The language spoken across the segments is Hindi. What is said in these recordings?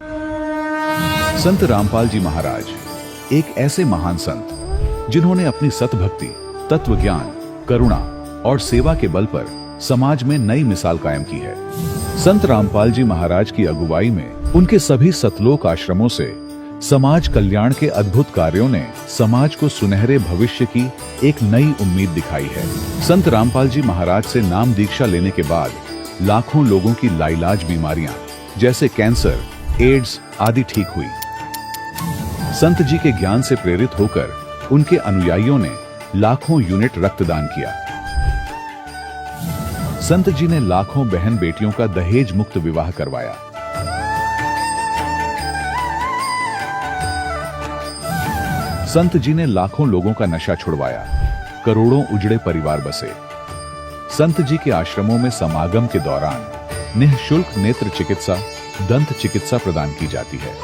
संत रामपाल जी महाराज एक ऐसे महान संत जिन्होंने अपनी सतभक्ति, तत्व ज्ञान, करुणा और सेवा के बल पर समाज में नई मिसाल कायम की है। संत रामपाल जी महाराज की अगुवाई में उनके सभी सतलोक आश्रमों से समाज कल्याण के अद्भुत कार्यों ने समाज को सुनहरे भविष्य की एक नई उम्मीद दिखाई है। संत रामपाल जी महाराज से नाम दीक्षा लेने के बाद लाखों लोगों की लाइलाज बीमारियां जैसे कैंसर, एड्स आदि ठीक हुई। संत जी के ज्ञान से प्रेरित होकर उनके अनुयायियों ने लाखों यूनिट रक्तदान किया। संत जी ने लाखों बहन बेटियों का दहेज मुक्त विवाह करवाया। संत जी ने लाखों लोगों का नशा छुड़वाया, करोड़ों उजड़े परिवार बसे। संत जी के आश्रमों में समागम के दौरान निःशुल्क नेत्र चिकित्सा, दंत चिकित्सा प्रदान की जाती है।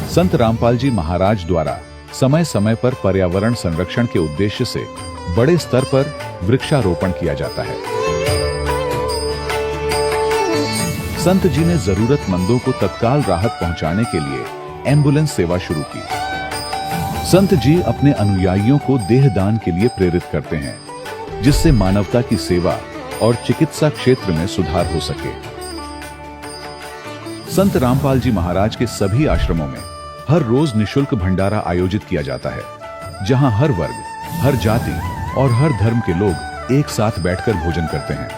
संत रामपाल जी महाराज द्वारा समय समय पर पर्यावरण संरक्षण के उद्देश्य से बड़े स्तर पर वृक्षारोपण किया जाता है। संत जी ने जरूरतमंदों को तत्काल राहत पहुंचाने के लिए एम्बुलेंस सेवा शुरू की। संत जी अपने अनुयायियों को देहदान के लिए प्रेरित करते हैं, जिससे मानवता की सेवा और चिकित्सा क्षेत्र में सुधार हो सके। संत रामपाल जी महाराज के सभी आश्रमों में हर रोज निःशुल्क भंडारा आयोजित किया जाता है, जहां हर वर्ग, हर जाति और हर धर्म के लोग एक साथ बैठकर भोजन करते हैं।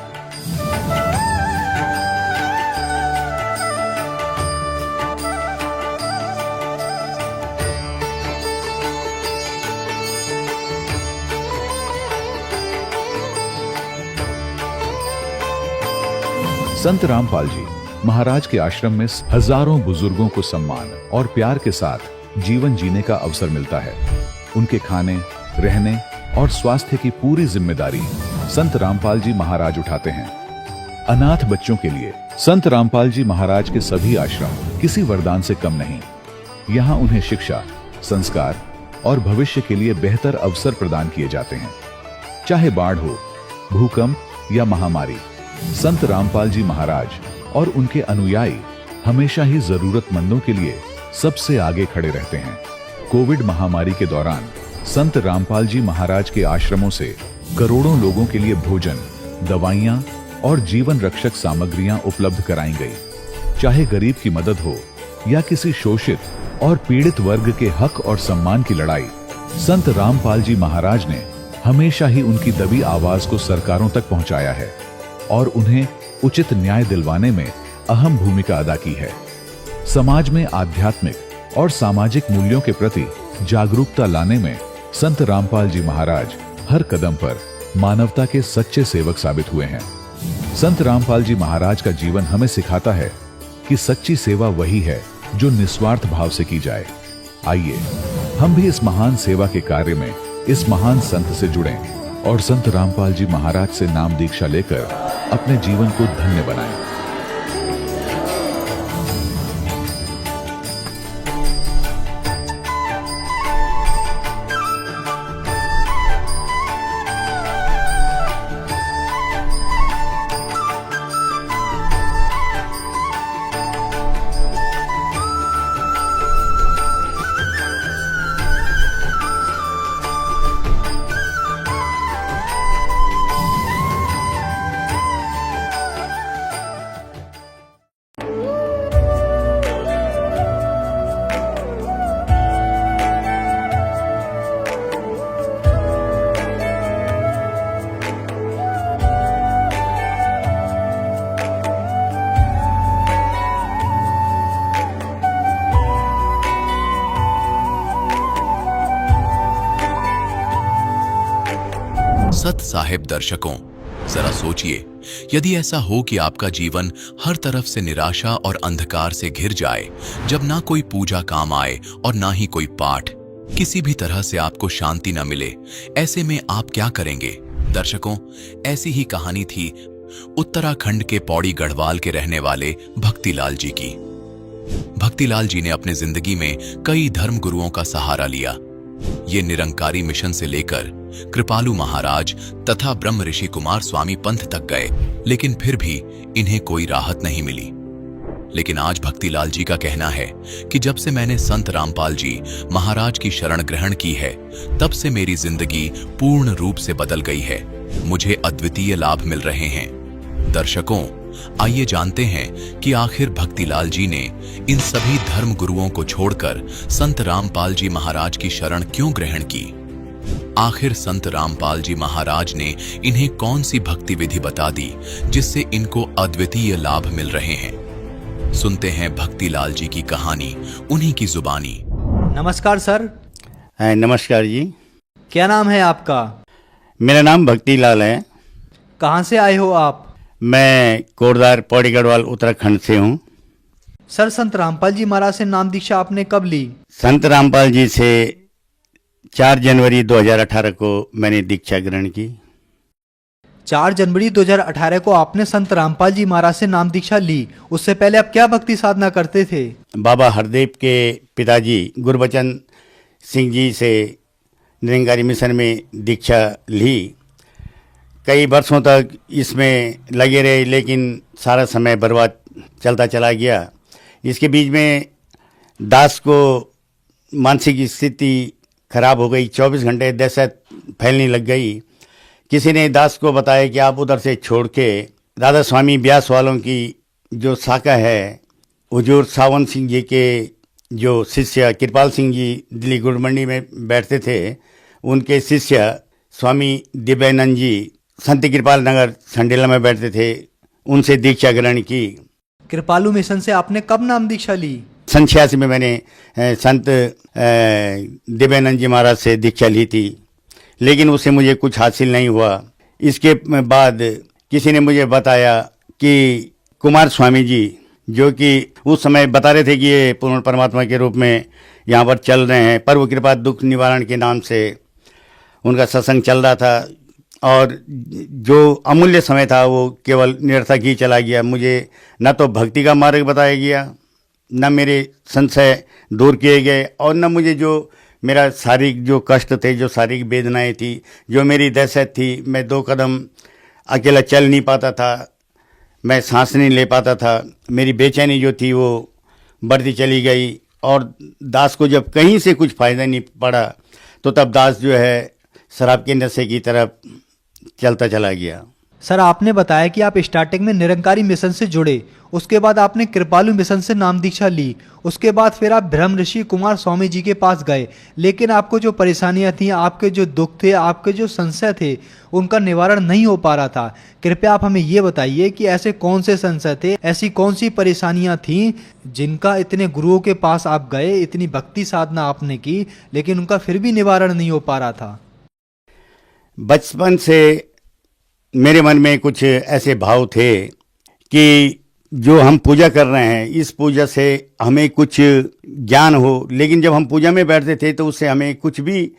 संत रामपाल जी महाराज के आश्रम में हजारों बुजुर्गों को सम्मान और प्यार के साथ जीवन जीने का अवसर मिलता है। उनके खाने, रहने और स्वास्थ्य की पूरी जिम्मेदारी संत रामपाल जी महाराज उठाते हैं। अनाथ बच्चों के लिए संत रामपाल जी महाराज के सभी आश्रम किसी वरदान से कम नहीं। यहाँ उन्हें शिक्षा, संस्कार और भविष्य के लिए बेहतर अवसर प्रदान किए जाते हैं। चाहे बाढ़ हो, भूकंप या महामारी, संत रामपाल जी महाराज और उनके अनुयायी हमेशा ही जरूरतमंदों के लिए सबसे आगे खड़े रहते हैं। कोविड महामारी के दौरान संत रामपाल जी महाराज के आश्रमों से करोड़ों लोगों के लिए भोजन, दवाइयां और जीवन रक्षक सामग्रियां उपलब्ध कराई गई। चाहे गरीब की मदद हो या किसी शोषित और पीड़ित वर्ग के हक और सम्मान की लड़ाई, संत रामपाल जी महाराज ने हमेशा ही उनकी दबी आवाज को सरकारों तक पहुंचाया है और उन्हें उचित न्याय दिलवाने में अहम भूमिका अदा की है। समाज में आध्यात्मिक और सामाजिक मूल्यों के प्रति जागरूकता लाने में संत रामपाल जी महाराज हर कदम पर मानवता के सच्चे सेवक साबित हुए हैं। संत रामपाल जी महाराज का जीवन हमें सिखाता है कि सच्ची सेवा वही है जो निस्वार्थ भाव से की जाए। आइए हम भी इस महान सेवा के कार्य में इस महान संत से जुड़ें और संत रामपाल जी महाराज से नाम दीक्षा लेकर अपने जीवन को धन्य बनाएं। सत साहिब दर्शकों, जरा सोचिए, यदि ऐसा हो कि आपका जीवन हर तरफ से निराशा और अंधकार से घिर जाए, जब ना कोई पूजा काम आए और ना ही कोई पाठ, किसी भी तरह से आपको शांति न मिले, ऐसे में आप क्या करेंगे? दर्शकों, ऐसी ही कहानी थी उत्तराखंड के पौड़ी गढ़वाल के रहने वाले भक्तिलाल जी की। भक्तिलाल जी ने अपने जिंदगी में कई धर्म गुरुओं का सहारा लिया। ये निरंकारी मिशन से लेकर कृपालु महाराज तथा ब्रह्म ऋषि कुमार स्वामी पंथ तक गए, लेकिन फिर भी इन्हें कोई राहत नहीं मिली। लेकिन आज भक्तिलाल जी का कहना है कि जब से मैंने संत रामपाल जी महाराज की शरण ग्रहण की है, तब से मेरी जिंदगी पूर्ण रूप से बदल गई है। मुझे अद्वितीय लाभ मिल रहे हैं। दर्शकों, आइए जानते हैं कि आखिर भक्तिलाल जी ने इन सभी धर्म गुरुओं को छोड़कर संत रामपाल जी महाराज की शरण क्यों ग्रहण की। आखिर संत रामपाल जी महाराज ने इन्हें कौन सी भक्ति विधि बता दी जिससे इनको अद्वितीय लाभ मिल रहे हैं। सुनते हैं भक्तिलाल जी की कहानी उन्हीं की जुबानी। नमस्कार सर। नमस्कार जी। क्या नाम है आपका? मेरा नाम भक्तिलाल है। कहाँ से आए हो आप? मैं कोटद्वार पौड़ी गढ़वाल उत्तराखंड से हूँ। सर, संत रामपाल जी महाराज से नाम दीक्षा आपने कब ली? संत रामपाल जी से 4 जनवरी 2018 को मैंने दीक्षा ग्रहण की। 4 जनवरी 2018 को आपने संत रामपाल जी महाराज से नाम दीक्षा ली। उससे पहले आप क्या भक्ति साधना करते थे? बाबा हरदेव के पिताजी गुरबचन सिंह जी से निरंकारी मिशन में दीक्षा ली। कई वर्षों तक इसमें लगे रहे, लेकिन सारा समय बर्बाद चलता चला गया। इसके बीच में दास को मानसिक स्थिति खराब हो गई। 24 घंटे दहशत फैलने लग गई। किसी ने दास को बताया कि आप उधर से छोड़ के राधा स्वामी ब्यास वालों की जो शाखा है, हुजूर सावंत सिंह जी के जो शिष्य कृपाल सिंह जी दिल्ली गुड़ मंडी में बैठते थे, उनके शिष्य स्वामी दिव्यानंद जी संत कृपाल नगर संडेला में बैठते थे, उनसे दीक्षा ग्रहण की। कृपालु मिशन से आपने कब नाम दीक्षा ली? 86 में मैंने संत दिव्यानंद जी महाराज से दीक्षा ली थी, लेकिन उससे मुझे कुछ हासिल नहीं हुआ। इसके बाद किसी ने मुझे बताया कि कुमार स्वामी जी, जो कि उस समय बता रहे थे कि ये पूर्ण परमात्मा के रूप में यहाँ पर चल रहे हैं, पर वो कृपा दुख निवारण के नाम से उनका सत्संग चल रहा था और जो अमूल्य समय था वो केवल निरर्थक ही चला गया। मुझे न तो भक्ति का मार्ग बताया गया, न मेरे संशय दूर किए गए, और न मुझे जो मेरा शारीरिक जो कष्ट थे, जो शारीरिक वेदनाएं थी, जो मेरी दहशत थी, मैं 2 कदम अकेला चल नहीं पाता था, मैं सांस नहीं ले पाता था, मेरी बेचैनी जो थी वो बढ़ती चली गई। और दास को जब कहीं से कुछ फ़ायदा नहीं पड़ा, तो तब दास जो है शराब के नशे की तरफ चलता चला गया। सर, आपने बताया कि आप स्टार्टिंग में निरंकारी मिशन से जुड़े, उसके बाद आपने कृपालु मिशन से नाम दीक्षा ली, उसके बाद फिर आप ब्रह्म ऋषि कुमार स्वामी जी के पास गए, लेकिन आपको जो परेशानियां थी, आपके जो दुख थे, आपके जो संशय थे, उनका निवारण नहीं हो पा रहा था। कृपया आप हमें ये बताइए कि ऐसे कौन से संशय थे, ऐसी कौन सी परेशानियां थी जिनका इतने गुरुओं के पास आप गए, इतनी भक्ति साधना आपने की, लेकिन उनका फिर भी निवारण नहीं हो पा रहा था? बचपन से मेरे मन में कुछ ऐसे भाव थे कि जो हम पूजा कर रहे हैं, इस पूजा से हमें कुछ ज्ञान हो, लेकिन जब हम पूजा में बैठते थे तो उससे हमें कुछ भी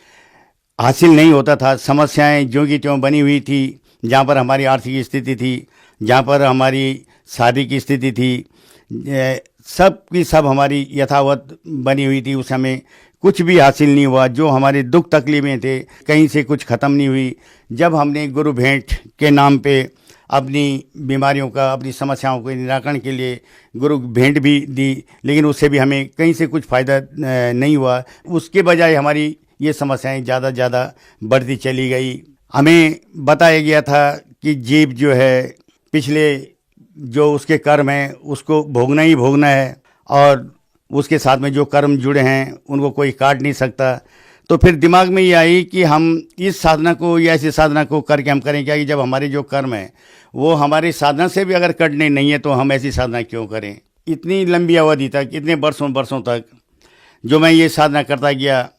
हासिल नहीं होता था। समस्याएं ज्यों की त्यों बनी हुई थी। जहाँ पर हमारी आर्थिक स्थिति थी, जहाँ पर हमारी शारीरिक स्थिति थी, सब की सब हमारी यथावत बनी हुई थी। उस हमें कुछ भी हासिल नहीं हुआ। जो हमारे दुख तकलीफें थे, कहीं से कुछ ख़त्म नहीं हुई। जब हमने गुरु भेंट के नाम पे अपनी बीमारियों का, अपनी समस्याओं के निराकरण के लिए गुरु भेंट भी दी, लेकिन उससे भी हमें कहीं से कुछ फ़ायदा नहीं हुआ। उसके बजाय हमारी ये समस्याएं ज़्यादा बढ़ती चली गई। हमें बताया गया था कि जीव जो है, पिछले जो उसके कर्म हैं उसको भोगना ही भोगना है, और उसके साथ में जो कर्म जुड़े हैं उनको कोई काट नहीं सकता। तो फिर दिमाग में ये आई कि हम इस साधना को या ऐसी साधना को करके हम करें क्या, कि जब हमारे जो कर्म हैं वो हमारी साधना से भी अगर कटने नहीं है तो हम ऐसी साधना क्यों करें। इतनी लंबी अवधि तक, इतने वर्षों तक जो मैं ये साधना करता गया,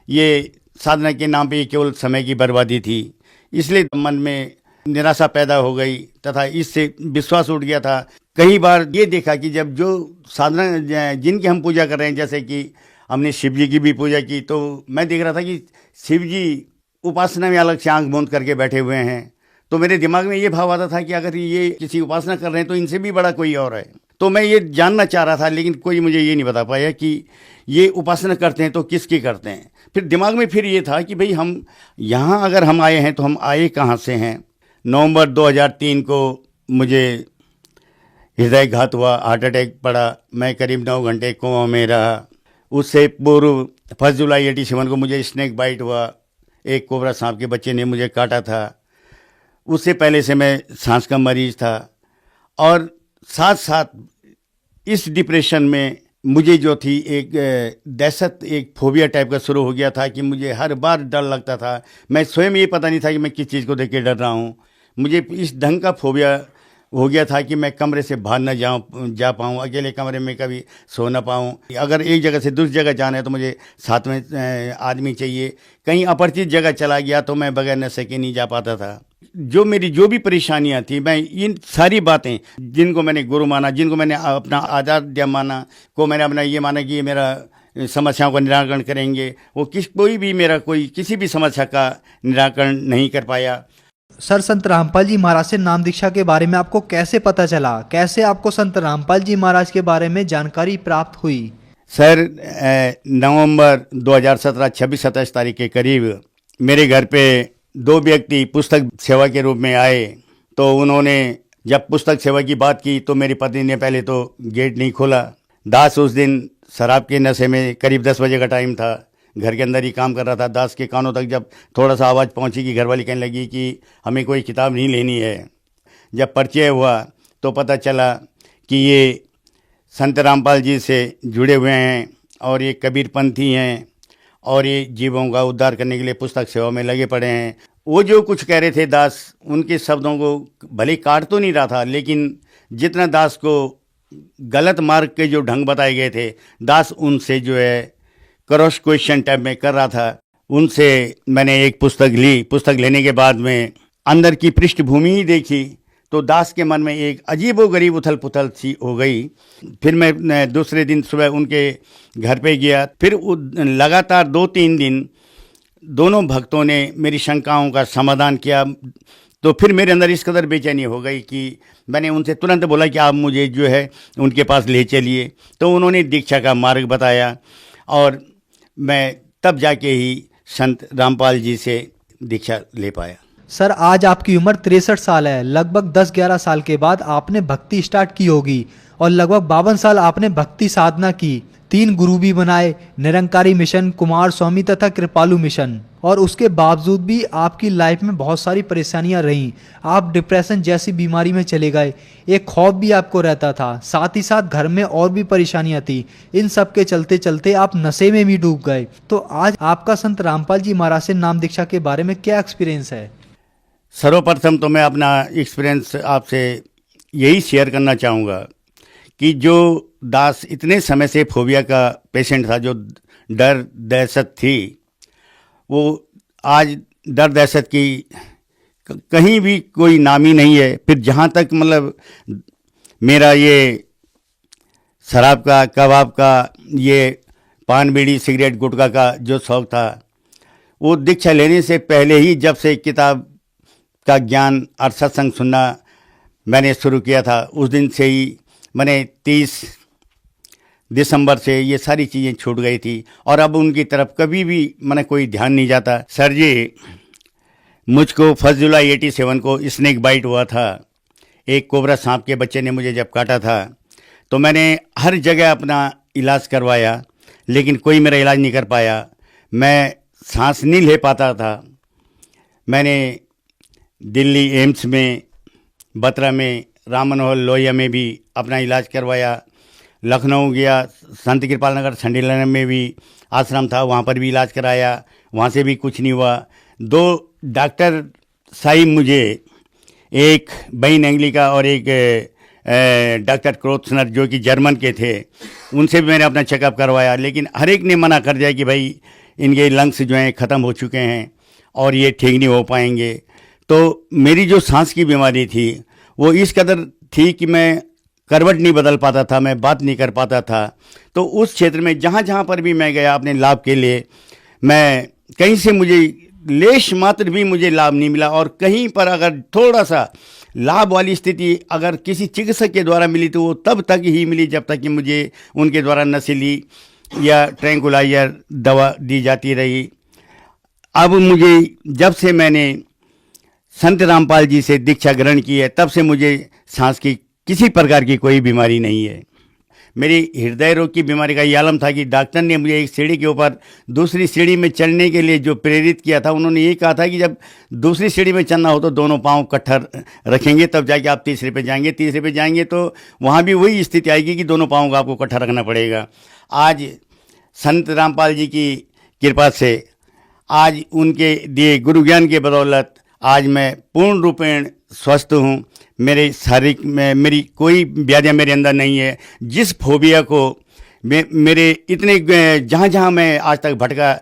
ये साधना के नाम पे ये केवल समय की बर्बादी थी। इसलिए मन में निराशा पैदा हो गई तथा इससे विश्वास उठ गया था। कई बार ये देखा कि जब जो साधना जिनकी हम पूजा कर रहे हैं, जैसे कि हमने शिव जी की भी पूजा की, तो मैं देख रहा था कि शिव जी उपासना में अलग से आंख बंद करके बैठे हुए हैं। तो मेरे दिमाग में ये भाव आता था कि अगर ये किसी उपासना कर रहे हैं तो इनसे भी बड़ा कोई और है। तो मैं ये जानना चाह रहा था, लेकिन कोई मुझे ये नहीं बता पाया कि ये उपासना करते हैं तो किसकी करते हैं। फिर दिमाग में फिर ये था कि भाई हम यहाँ अगर हम आए हैं तो हम आए कहाँ से हैं। नवंबर 2003 को मुझे हृदयघात हुआ, हार्ट अटैक पड़ा, मैं करीब 9 घंटे कोमा में रहा। उससे पूर्व 1 जुलाई 87 को मुझे स्नेक बाइट हुआ, एक कोबरा सांप के बच्चे ने मुझे काटा था। उससे पहले से मैं सांस का मरीज था, और साथ साथ इस डिप्रेशन में मुझे जो थी एक दहशत, एक फोबिया टाइप का शुरू हो गया था कि मुझे हर बार डर लगता था। मैं स्वयं ये पता नहीं था कि मैं किस चीज़ को देख के डर रहा हूँ। मुझे इस ढंग का फोबिया हो गया था कि मैं कमरे से बाहर न जा पाऊँ, अकेले कमरे में कभी सो न पाऊँ। अगर एक जगह से दूसरी जगह जाना है तो मुझे साथ में आदमी चाहिए। कहीं अपरिचित जगह चला गया तो मैं बगैर नशे के नहीं जा पाता था। जो मेरी जो भी परेशानियां थी, मैं इन सारी बातें, जिनको मैंने गुरु माना, जिनको मैंने अपना आराध्य माना, को मैंने अपना ये माना कि ये मेरा समस्याओं का निराकरण करेंगे, वो कोई भी मेरा कोई किसी भी समस्या का निराकरण नहीं कर पाया। सर, संत रामपाल जी महाराज से नाम दीक्षा के बारे में आपको कैसे पता चला? कैसे आपको संत रामपाल जी महाराज के बारे में जानकारी प्राप्त हुई? सर, नवंबर 2017 26-27 तारीख के करीब मेरे घर पे 2 व्यक्ति पुस्तक सेवा के रूप में आए। तो उन्होंने जब पुस्तक सेवा की बात की तो मेरी पत्नी ने पहले तो गेट नहीं खोला। दास उस दिन शराब के नशे में, करीब 10 बजे का टाइम था, घर के अंदर ही काम कर रहा था। दास के कानों तक जब थोड़ा सा आवाज़ पहुंची कि घरवाली कहने लगी कि हमें कोई किताब नहीं लेनी है। जब परिचय हुआ तो पता चला कि ये संत रामपाल जी से जुड़े हुए हैं और ये कबीरपंथी हैं और ये जीवों का उद्धार करने के लिए पुस्तक सेवा में लगे पड़े हैं। वो जो कुछ कह रहे थे दास, उनके शब्दों को भले काट तो नहीं रहा था, लेकिन जितना दास को गलत मार्ग के जो ढंग बताए गए थे, दास उनसे जो है क्रॉस क्वेश्चन टाइप में कर रहा था। उनसे मैंने एक पुस्तक ली। पुस्तक लेने के बाद में अंदर की पृष्ठभूमि ही देखी तो दास के मन में एक अजीबोगरीब उथल पुथल सी हो गई। फिर मैं दूसरे दिन सुबह उनके घर पे गया। फिर लगातार 2-3 दिन दोनों भक्तों ने मेरी शंकाओं का समाधान किया। तो फिर मेरे अंदर इस कदर बेचैनी हो गई कि मैंने उनसे तुरंत बोला कि आप मुझे जो है उनके पास ले चलिए। तो उन्होंने दीक्षा का मार्ग बताया और मैं तब जाके ही संत रामपाल जी से दीक्षा ले पाया। सर, आज आपकी उम्र 63 साल है। लगभग 10-11 साल के बाद आपने भक्ति स्टार्ट की होगी और लगभग 52 साल आपने भक्ति साधना की। 3 गुरु भी बनाए, निरंकारी मिशन, कुमार स्वामी तथा कृपालु मिशन, और उसके बावजूद भी आपकी लाइफ में बहुत सारी परेशानियां रहीं। आप डिप्रेशन जैसी बीमारी में चले गए, एक खौफ भी आपको रहता था, साथ ही साथ घर में और भी परेशानियां थी। इन सब के चलते चलते आप नशे में भी डूब गए। तो आज आपका संत रामपाल जी महाराज से नाम दीक्षा के बारे में क्या एक्सपीरियंस है? सर्वप्रथम तो मैं अपना एक्सपीरियंस आपसे यही शेयर करना चाहूँगा कि जो दास इतने समय से फोबिया का पेशेंट था, जो डर दहशत थी, वो आज डर दहशत की कहीं भी कोई नाम ही नहीं है। फिर जहाँ तक मतलब मेरा ये शराब का, कबाब का, ये पान बीड़ी सिगरेट गुटखा का जो शौक़ था, वो दीक्षा लेने से पहले ही जब से किताब का ज्ञान और सत्संग सुनना मैंने शुरू किया था, उस दिन से ही मैंने 30 दिसंबर से ये सारी चीज़ें छूट गई थी और अब उनकी तरफ कभी भी मैंने कोई ध्यान नहीं जाता। सर जी, मुझको 1 जुलाई 87 को स्नेक बाइट हुआ था। एक कोबरा सांप के बच्चे ने मुझे जब काटा था तो मैंने हर जगह अपना इलाज करवाया, लेकिन कोई मेरा इलाज नहीं कर पाया। मैं सांस नहीं ले पाता था। मैंने दिल्ली एम्स में, बत्रा में, राम मनोहर लोहिया में भी अपना इलाज करवाया। लखनऊ गया, संत कृपाल नगर संडीला में भी आश्रम था, वहाँ पर भी इलाज कराया, वहाँ से भी कुछ नहीं हुआ। 2 डॉक्टर साहिब मुझे, एक बैन एंगली का और एक डॉक्टर क्रोथनर जो कि जर्मन के थे, उनसे भी मैंने अपना चेकअप करवाया, लेकिन हर एक ने मना कर दिया कि भाई इनके लंग्स जो हैं ख़त्म हो चुके हैं और ये ठीक नहीं हो पाएंगे। तो मेरी जो सांस की बीमारी थी वो इस कदर थी कि मैं करवट नहीं बदल पाता था, मैं बात नहीं कर पाता था। तो उस क्षेत्र में जहाँ जहाँ पर भी मैं गया अपने लाभ के लिए, मैं कहीं से मुझे लेश मात्र भी मुझे लाभ नहीं मिला। और कहीं पर अगर थोड़ा सा लाभ वाली स्थिति अगर किसी चिकित्सक के द्वारा मिली तो वो तब तक ही मिली जब तक कि मुझे उनके द्वारा नशीली या ट्रैंकुलाइजर दवा दी जाती रही। अब मुझे जब से मैंने संत रामपाल जी से दीक्षा ग्रहण की है, तब से मुझे सांस की किसी प्रकार की कोई बीमारी नहीं है। मेरी हृदय रोग की बीमारी का ये आलम था कि डॉक्टर ने मुझे एक सीढ़ी के ऊपर दूसरी सीढ़ी में चढ़ने के लिए जो प्रेरित किया था, उन्होंने ये कहा था कि जब दूसरी सीढ़ी में चलना हो तो दोनों पाँव इकट्ठा रखेंगे, तब जाके आप तीसरे पे जाएंगे। तीसरे पे जाएंगे तो वहाँ भी वही स्थिति आएगी कि दोनों पाँव को आपको इकट्ठा रखना पड़ेगा। आज संत रामपाल जी की कृपा से, आज उनके दिए गुरु ज्ञान के बदौलत आज मैं पूर्ण रूपेण स्वस्थ हूँ। मेरे शारीरिक में मेरी कोई व्याधियाँ मेरे अंदर नहीं है। जिस फोबिया को मेरे इतने जहाँ जहाँ मैं आज तक भटका,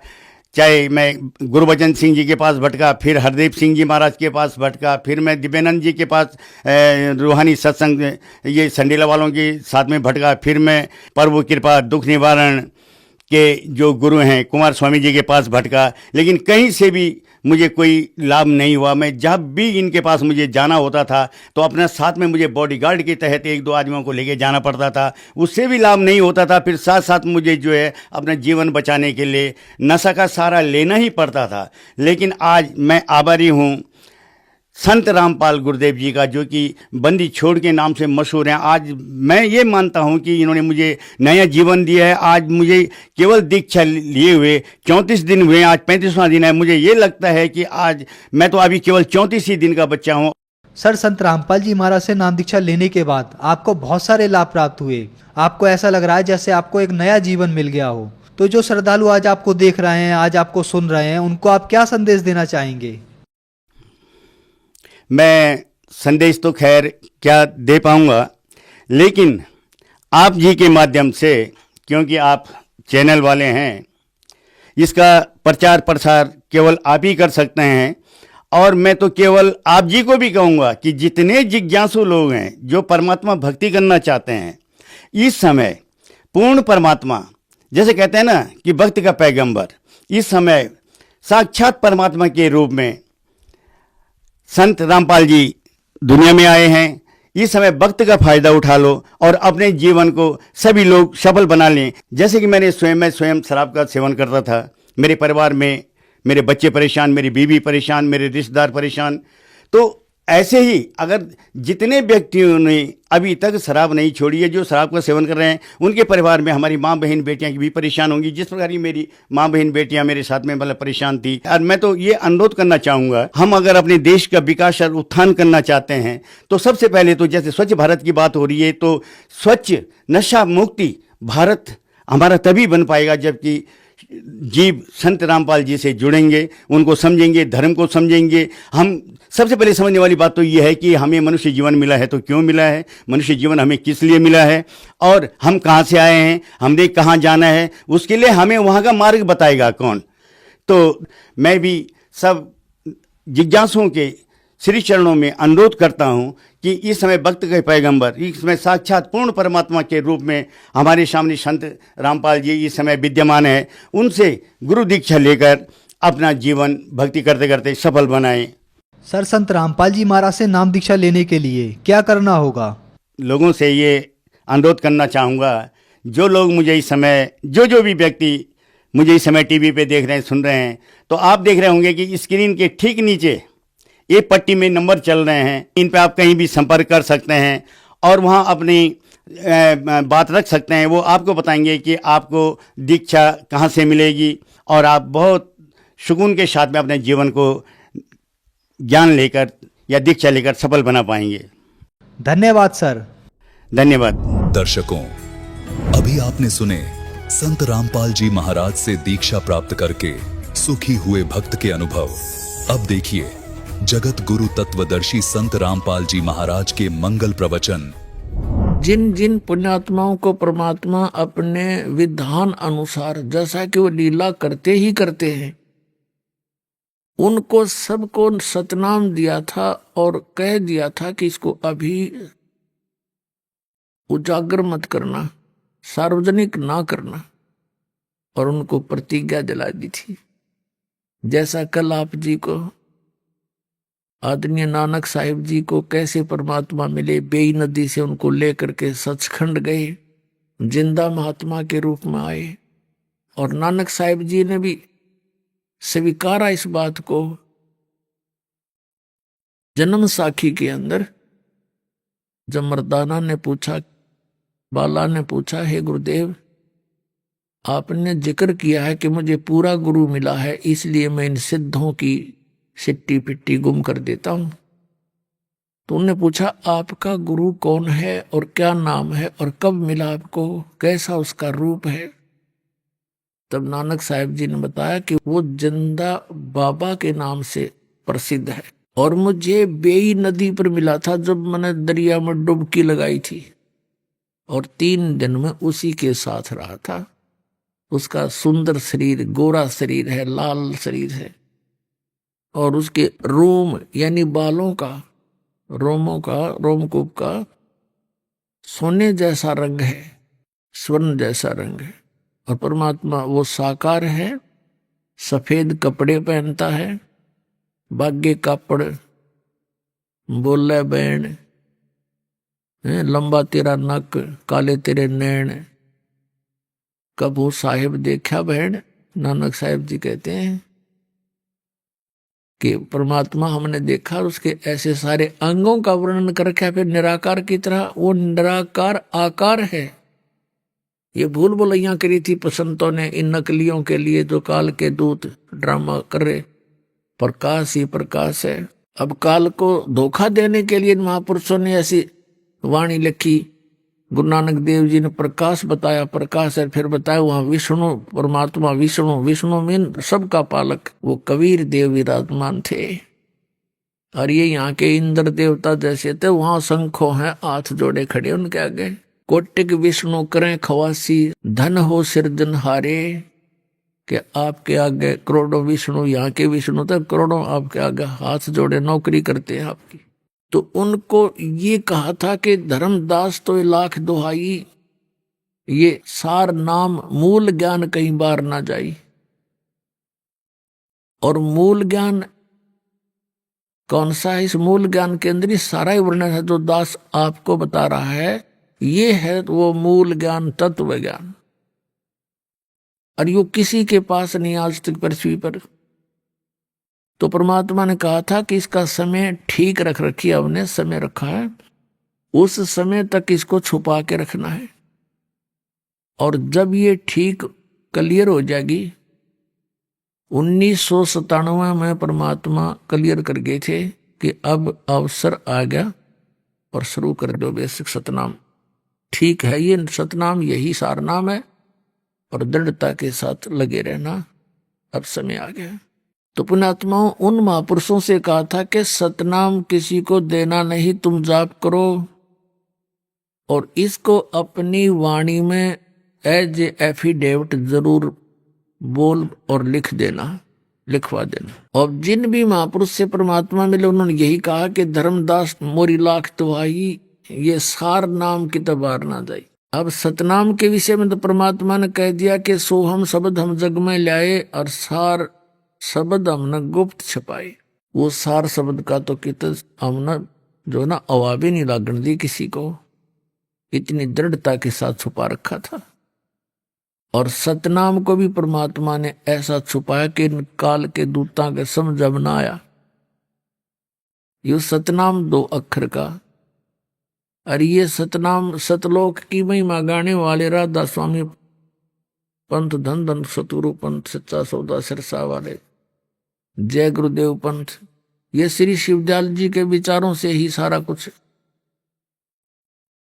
चाहे मैं गुरुबचन सिंह जी के पास भटका, फिर हरदीप सिंह जी महाराज के पास भटका, फिर मैं दिव्यानंद जी के पास रूहानी सत्संग ये संडीला वालों के साथ में भटका, फिर मैं प्रभु कृपा दुख निवारण के जो गुरु हैं कुमार स्वामी जी के पास भटका, लेकिन कहीं से भी मुझे कोई लाभ नहीं हुआ। मैं जब भी इनके पास मुझे जाना होता था तो अपने साथ में मुझे बॉडीगार्ड के तहत एक दो आदमियों को लेके जाना पड़ता था, उससे भी लाभ नहीं होता था। फिर साथ साथ मुझे जो है अपना जीवन बचाने के लिए नशा का सहारा लेना ही पड़ता था। लेकिन आज मैं आभारी हूँ संत रामपाल गुरुदेव जी का, जो कि बंदी छोड़ के नाम से मशहूर हैं। आज मैं ये मानता हूँ कि इन्होंने मुझे नया जीवन दिया है। आज मुझे केवल दीक्षा लिए हुए 34 दिन हुए, आज 35वां दिन है। मुझे ये लगता है कि आज मैं तो अभी केवल 34 ही दिन का बच्चा हूँ। सर, संत रामपाल जी महाराज से नाम दीक्षा लेने के बाद आपको बहुत सारे लाभ प्राप्त हुए। आपको ऐसा लग रहा है जैसे आपको एक नया जीवन मिल गया हो। तो जो श्रद्धालु आज आपको देख रहे हैं, आज आपको सुन रहे हैं, उनको आप क्या संदेश देना चाहेंगे? मैं संदेश तो खैर क्या दे पाऊंगा, लेकिन आप जी के माध्यम से, क्योंकि आप चैनल वाले हैं, इसका प्रचार प्रसार केवल आप ही कर सकते हैं। और मैं तो केवल आप जी को भी कहूँगा कि जितने जिज्ञासु लोग हैं जो परमात्मा भक्ति करना चाहते हैं, इस समय पूर्ण परमात्मा, जैसे कहते हैं ना कि भक्त का पैगंबर, इस समय साक्षात परमात्मा के रूप में संत रामपाल जी दुनिया में आए हैं। इस समय वक्त का फायदा उठा लो और अपने जीवन को सभी लोग सफल बना लें। जैसे कि मैं स्वयं शराब का सेवन करता था। मेरे परिवार में मेरे बच्चे परेशान, मेरी बीवी परेशान, मेरे रिश्तेदार परेशान। तो ऐसे ही अगर जितने व्यक्तियों ने अभी तक शराब नहीं छोड़ी है, जो शराब का सेवन कर रहे हैं, उनके परिवार में हमारी माँ बहन बेटियाँ भी परेशान होंगी, जिस प्रकार की मेरी माँ बहन बेटियाँ मेरे साथ में मतलब परेशान थी। और मैं तो ये अनुरोध करना चाहूँगा, हम अगर अपने देश का विकास और उत्थान करना चाहते हैं तो सबसे पहले तो जैसे स्वच्छ भारत की बात हो रही है, तो स्वच्छ नशा मुक्ति भारत हमारा तभी बन पाएगा जबकि जीव संत रामपाल जी से जुड़ेंगे, उनको समझेंगे, धर्म को समझेंगे। हम सबसे पहले समझने वाली बात तो ये है कि हमें मनुष्य जीवन मिला है तो क्यों मिला है, मनुष्य जीवन हमें किस लिए मिला है, और हम कहाँ से आए हैं, हमने कहाँ जाना है, उसके लिए हमें वहाँ का मार्ग बताएगा कौन। तो मैं भी सब जिज्ञासुओं के श्री चरणों में अनुरोध करता हूँ कि इस समय भक्त के पैगंबर, इस समय साक्षात पूर्ण परमात्मा के रूप में हमारे सामने संत रामपाल जी इस समय विद्यमान है। उनसे गुरु दीक्षा लेकर अपना जीवन भक्ति करते करते सफल बनाएं। सर, संत रामपाल जी महाराज से नाम दीक्षा लेने के लिए क्या करना होगा? लोगों से ये अनुरोध करना चाहूँगा, जो लोग मुझे इस समय, जो भी व्यक्ति मुझे इस समय टीवी पे देख रहे हैं, सुन रहे हैं, तो आप देख रहे होंगे कि स्क्रीन के ठीक नीचे ये पट्टी में नंबर चल रहे हैं। इन पे आप कहीं भी संपर्क कर सकते हैं और वहाँ अपनी बात रख सकते हैं। वो आपको बताएंगे कि आपको दीक्षा कहाँ से मिलेगी और आप बहुत सुकून के साथ में अपने जीवन को ज्ञान लेकर या दीक्षा लेकर सफल बना पाएंगे। धन्यवाद सर। धन्यवाद। दर्शकों, अभी आपने सुने संत रामपाल जी महाराज से दीक्षा प्राप्त करके सुखी हुए भक्त के अनुभव। अब देखिए जगत गुरु तत्वदर्शी संत रामपाल जी महाराज के मंगल प्रवचन। जिन जिन पुण्यात्माओं को परमात्मा अपने विधान अनुसार, जैसा कि वो लीला करते ही करते हैं, उनको सबको सतनाम दिया था और कह दिया था कि इसको अभी उजागर मत करना, सार्वजनिक ना करना, और उनको प्रतिज्ञा दिला दी थी। जैसा कल आप जी को आदरणीय नानक साहिब जी को कैसे परमात्मा मिले, बेई नदी से उनको लेकर के सचखंड गए, जिंदा महात्मा के रूप में आए, और नानक साहिब जी ने भी स्वीकारा इस बात को जन्म साखी के अंदर जब मर्दाना ने पूछा, बाला ने पूछा, हे गुरुदेव, आपने जिक्र किया है कि मुझे पूरा गुरु मिला है, इसलिए मैं इन सिद्धों की सिट्टी पिट्टी गुम कर देता हूं। तो उन्होंने पूछा, आपका गुरु कौन है और क्या नाम है और कब मिला आपको, कैसा उसका रूप है? तब नानक साहिब जी ने बताया कि वो जिंदा बाबा के नाम से प्रसिद्ध है और मुझे बेई नदी पर मिला था जब मैंने दरिया में डुबकी लगाई थी, और 3 दिन में उसी के साथ रहा था। उसका सुंदर शरीर, गोरा शरीर है, लाल शरीर है, और उसके रोम यानी बालों का, रोमों का, रोमकूप का सोने जैसा रंग है, स्वर्ण जैसा रंग है। और परमात्मा वो साकार है, सफेद कपड़े पहनता है, बागे कापड़, बोले बैन, लंबा तेरा नक, काले तेरे नैन, कब वो साहिब देखा बहन? नानक साहिब जी कहते हैं कि परमात्मा हमने देखा, उसके ऐसे सारे अंगों का वर्णन कर रखा, फिर निराकार की तरह वो निराकार आकार है। ये भूल भुलैया करी थी पसंतों ने इन नकलियों के लिए, जो काल के दूत ड्रामा कर रहे। प्रकाश ही प्रकाश है। अब काल को धोखा देने के लिए महापुरुषों ने ऐसी वाणी लिखी। गुरु नानक देव जी ने प्रकाश बताया, प्रकाश है, फिर बताया वहां विष्णु, परमात्मा विष्णु, विष्णु मीन सबका पालक, वो कबीर देव विराजमान थे। और ये यहाँ के इंद्र देवता जैसे थे, वहां शंखों हैं, हाथ जोड़े खड़े उनके आगे। कोटिक विष्णु करें खवासी, धन हो सिरजनहारे, कि आपके आगे करोड़ों विष्णु, यहाँ के विष्णु तक करोड़ों आपके आगे हाथ जोड़े नौकरी करते हैं आपकी। तो उनको ये कहा था कि धर्मदास तो 1,00,000 दुहाई, ये सार नाम मूल ज्ञान कहीं बार ना जाई। और मूल ज्ञान कौन सा है? इस मूल ज्ञान के अंदर ही सारा ही वर्णन है जो दास आपको बता रहा है। ये है वो मूल ज्ञान, तत्व ज्ञान, और यो किसी के पास नहीं आज तक पृथ्वी पर। तो परमात्मा ने कहा था कि इसका समय ठीक रख रखी, हमने समय रखा है, उस समय तक इसको छुपा के रखना है। और जब ये ठीक क्लियर हो जाएगी, 1997 में परमात्मा क्लियर कर गए थे कि अब अवसर आ गया और शुरू कर दो बेसिक सतनाम। ठीक है, ये सतनाम यही सार नाम है, और दृढ़ता के साथ लगे रहना, अब समय आ गया। तो पुण्यात्माओं, उन महापुरुषों से कहा था कि सतनाम किसी को देना नहीं, तुम जाप करो और इसको अपनी वाणी में एज एफिडेविट जरूर बोल और लिख देना, लिखवा देना। और जिन भी महापुरुष से परमात्मा मिले उन्होंने यही कहा कि धर्मदास मोरी 1,00,000 दुहाई, ये सार नाम की तबार ना जाए। अब सतनाम के विषय में तो परमात्मा ने कह दिया कि सोहम शब्द हम जग में लाए और सार शब्द हमने गुप्त छपाए। वो सार शब्द का तो कितना हमने जो ना अवाबी नहीं लागण दी किसी को, इतनी दृढ़ता के साथ छुपा रखा था। और सतनाम को भी परमात्मा ने ऐसा छुपाया कि इन काल के दूतां के समझ अब ना आया। ये सतनाम 2 अक्षर का, और ये सतनाम सतलोक की महिमा गाने वाले राधा स्वामी पंथ, धन धन सतुरु पंथ, सच्चा सौदा सिरसा वाले, जय गुरुदेव पंथ, ये श्री शिवदयाल जी के विचारों से ही सारा कुछ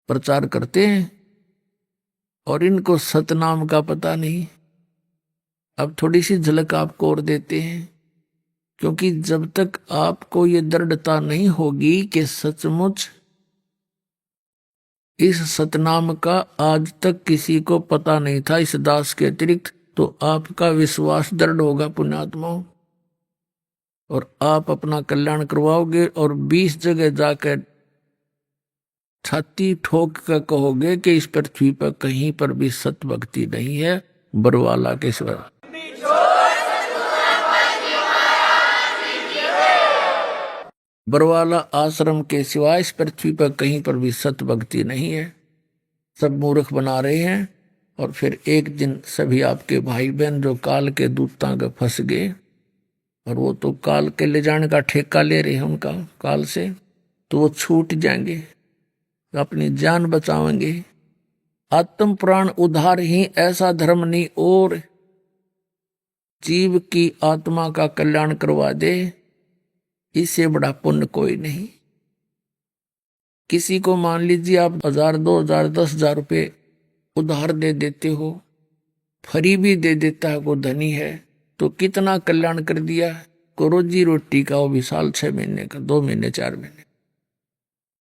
प्रचार करते हैं। और इनको सतनाम का पता नहीं। अब थोड़ी सी झलक आपको और देते हैं, क्योंकि जब तक आपको ये दृढ़ता नहीं होगी कि सचमुच इस सतनाम का आज तक किसी को पता नहीं था इस दास के अतिरिक्त, तो आपका विश्वास दृढ़ होगा पुण्यात्माओं, और आप अपना कल्याण करवाओगे। और 20 जगह जाकर छाती ठोक कर कहोगे कि इस पृथ्वी पर कहीं पर भी सत भक्ति नहीं है बरवाला के सिवा। बरवाला आश्रम के सिवाय इस पृथ्वी पर कहीं पर भी सत भक्ति नहीं है। सब मूर्ख बना रहे हैं, और फिर एक दिन सभी आपके भाई बहन जो काल के दूतां के फंस गए, और वो तो काल के ले जाने का ठेका ले रहे हैं उनका काल से, तो वो छूट जाएंगे। अपनी जान बचावेंगे। आत्म प्राण उद्धार ही ऐसा धर्म नहीं और जीव की आत्मा का कल्याण करवा दे, इससे बड़ा पुण्य कोई नहीं। किसी को मान लीजिए आप 1000, 2000, 10,000 रुपये उधार दे देते हो, फ्री भी दे देता है, को धनी है, तो कितना कल्याण कर दिया। को रोजी रोटी का वो भी साल 6 महीने का, 2 महीने 4 महीने,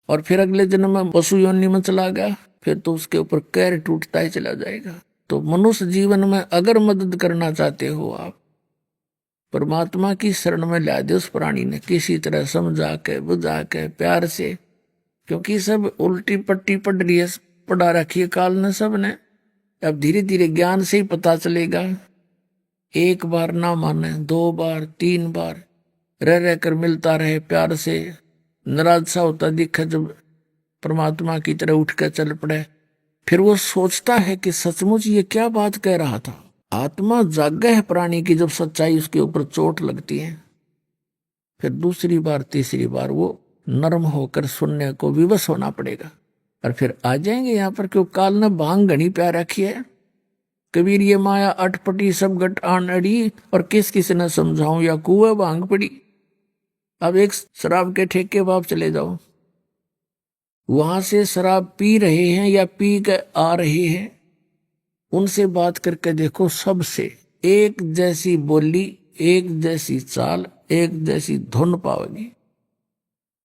और फिर अगले जन्म में पशु योनि में चला गया, फिर तो उसके ऊपर कैर टूटता ही चला जाएगा। तो मनुष्य जीवन में अगर मदद करना चाहते हो आप, परमात्मा की शरण में ला दे उस प्राणी ने, किसी तरह समझा के बुझा के प्यार से, क्योंकि सब उल्टी पट्टी पड़ रही है, पढ़ा रखी है काल ने सब ने। अब धीरे धीरे ज्ञान से ही पता चलेगा। एक बार ना माने, 2 बार 3 बार रह कर मिलता रहे प्यार से, नाराज सा होता दिखा जब परमात्मा की तरह उठ कर चल पड़े, फिर वो सोचता है कि सचमुच ये क्या बात कह रहा था। आत्मा जागा है प्राणी की, जब सच्चाई उसके ऊपर चोट लगती है, फिर दूसरी बार तीसरी बार वो नर्म होकर सुनने को विवश होना पड़ेगा, और फिर आ जाएंगे यहाँ पर। क्यों काल ने भांग घनी प्यार रखी है। कबीर ये माया अटपटी सब गट आन अड़ी, और किस किस ने समझाऊं या कुएं भांग पड़ी। अब एक शराब के ठेके बाप चले जाओ, वहां से शराब पी रहे हैं या पी के आ रहे हैं, उनसे बात करके देखो, सबसे एक जैसी बोली, एक जैसी चाल, एक जैसी धुन पाओगी।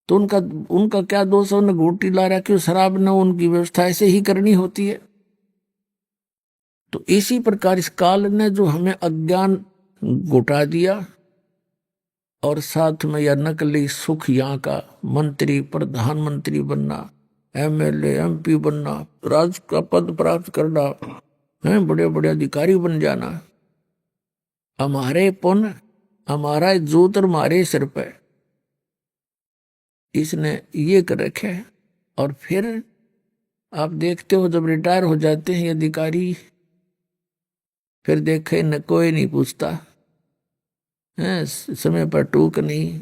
तो उनका क्या दोष है, उन्हें घूटी ला रहा, क्यों शराब ने उनकी व्यवस्था ऐसे ही करनी होती है। तो इसी प्रकार इस काल ने जो हमें अज्ञान घुटा दिया, और साथ में यह नकली सुख, यहाँ का मंत्री प्रधानमंत्री बनना, MLA MP बनना, राज का पद प्राप्त करना, बड़े बड़े अधिकारी बन जाना, हमारे पुण्य हमारा जोत और हमारे सिर पे इसने ये कर रखे है। और फिर आप देखते हो जब रिटायर हो जाते हैं अधिकारी, फिर देखे न कोई नहीं पूछता है, समय पर टूक नहीं,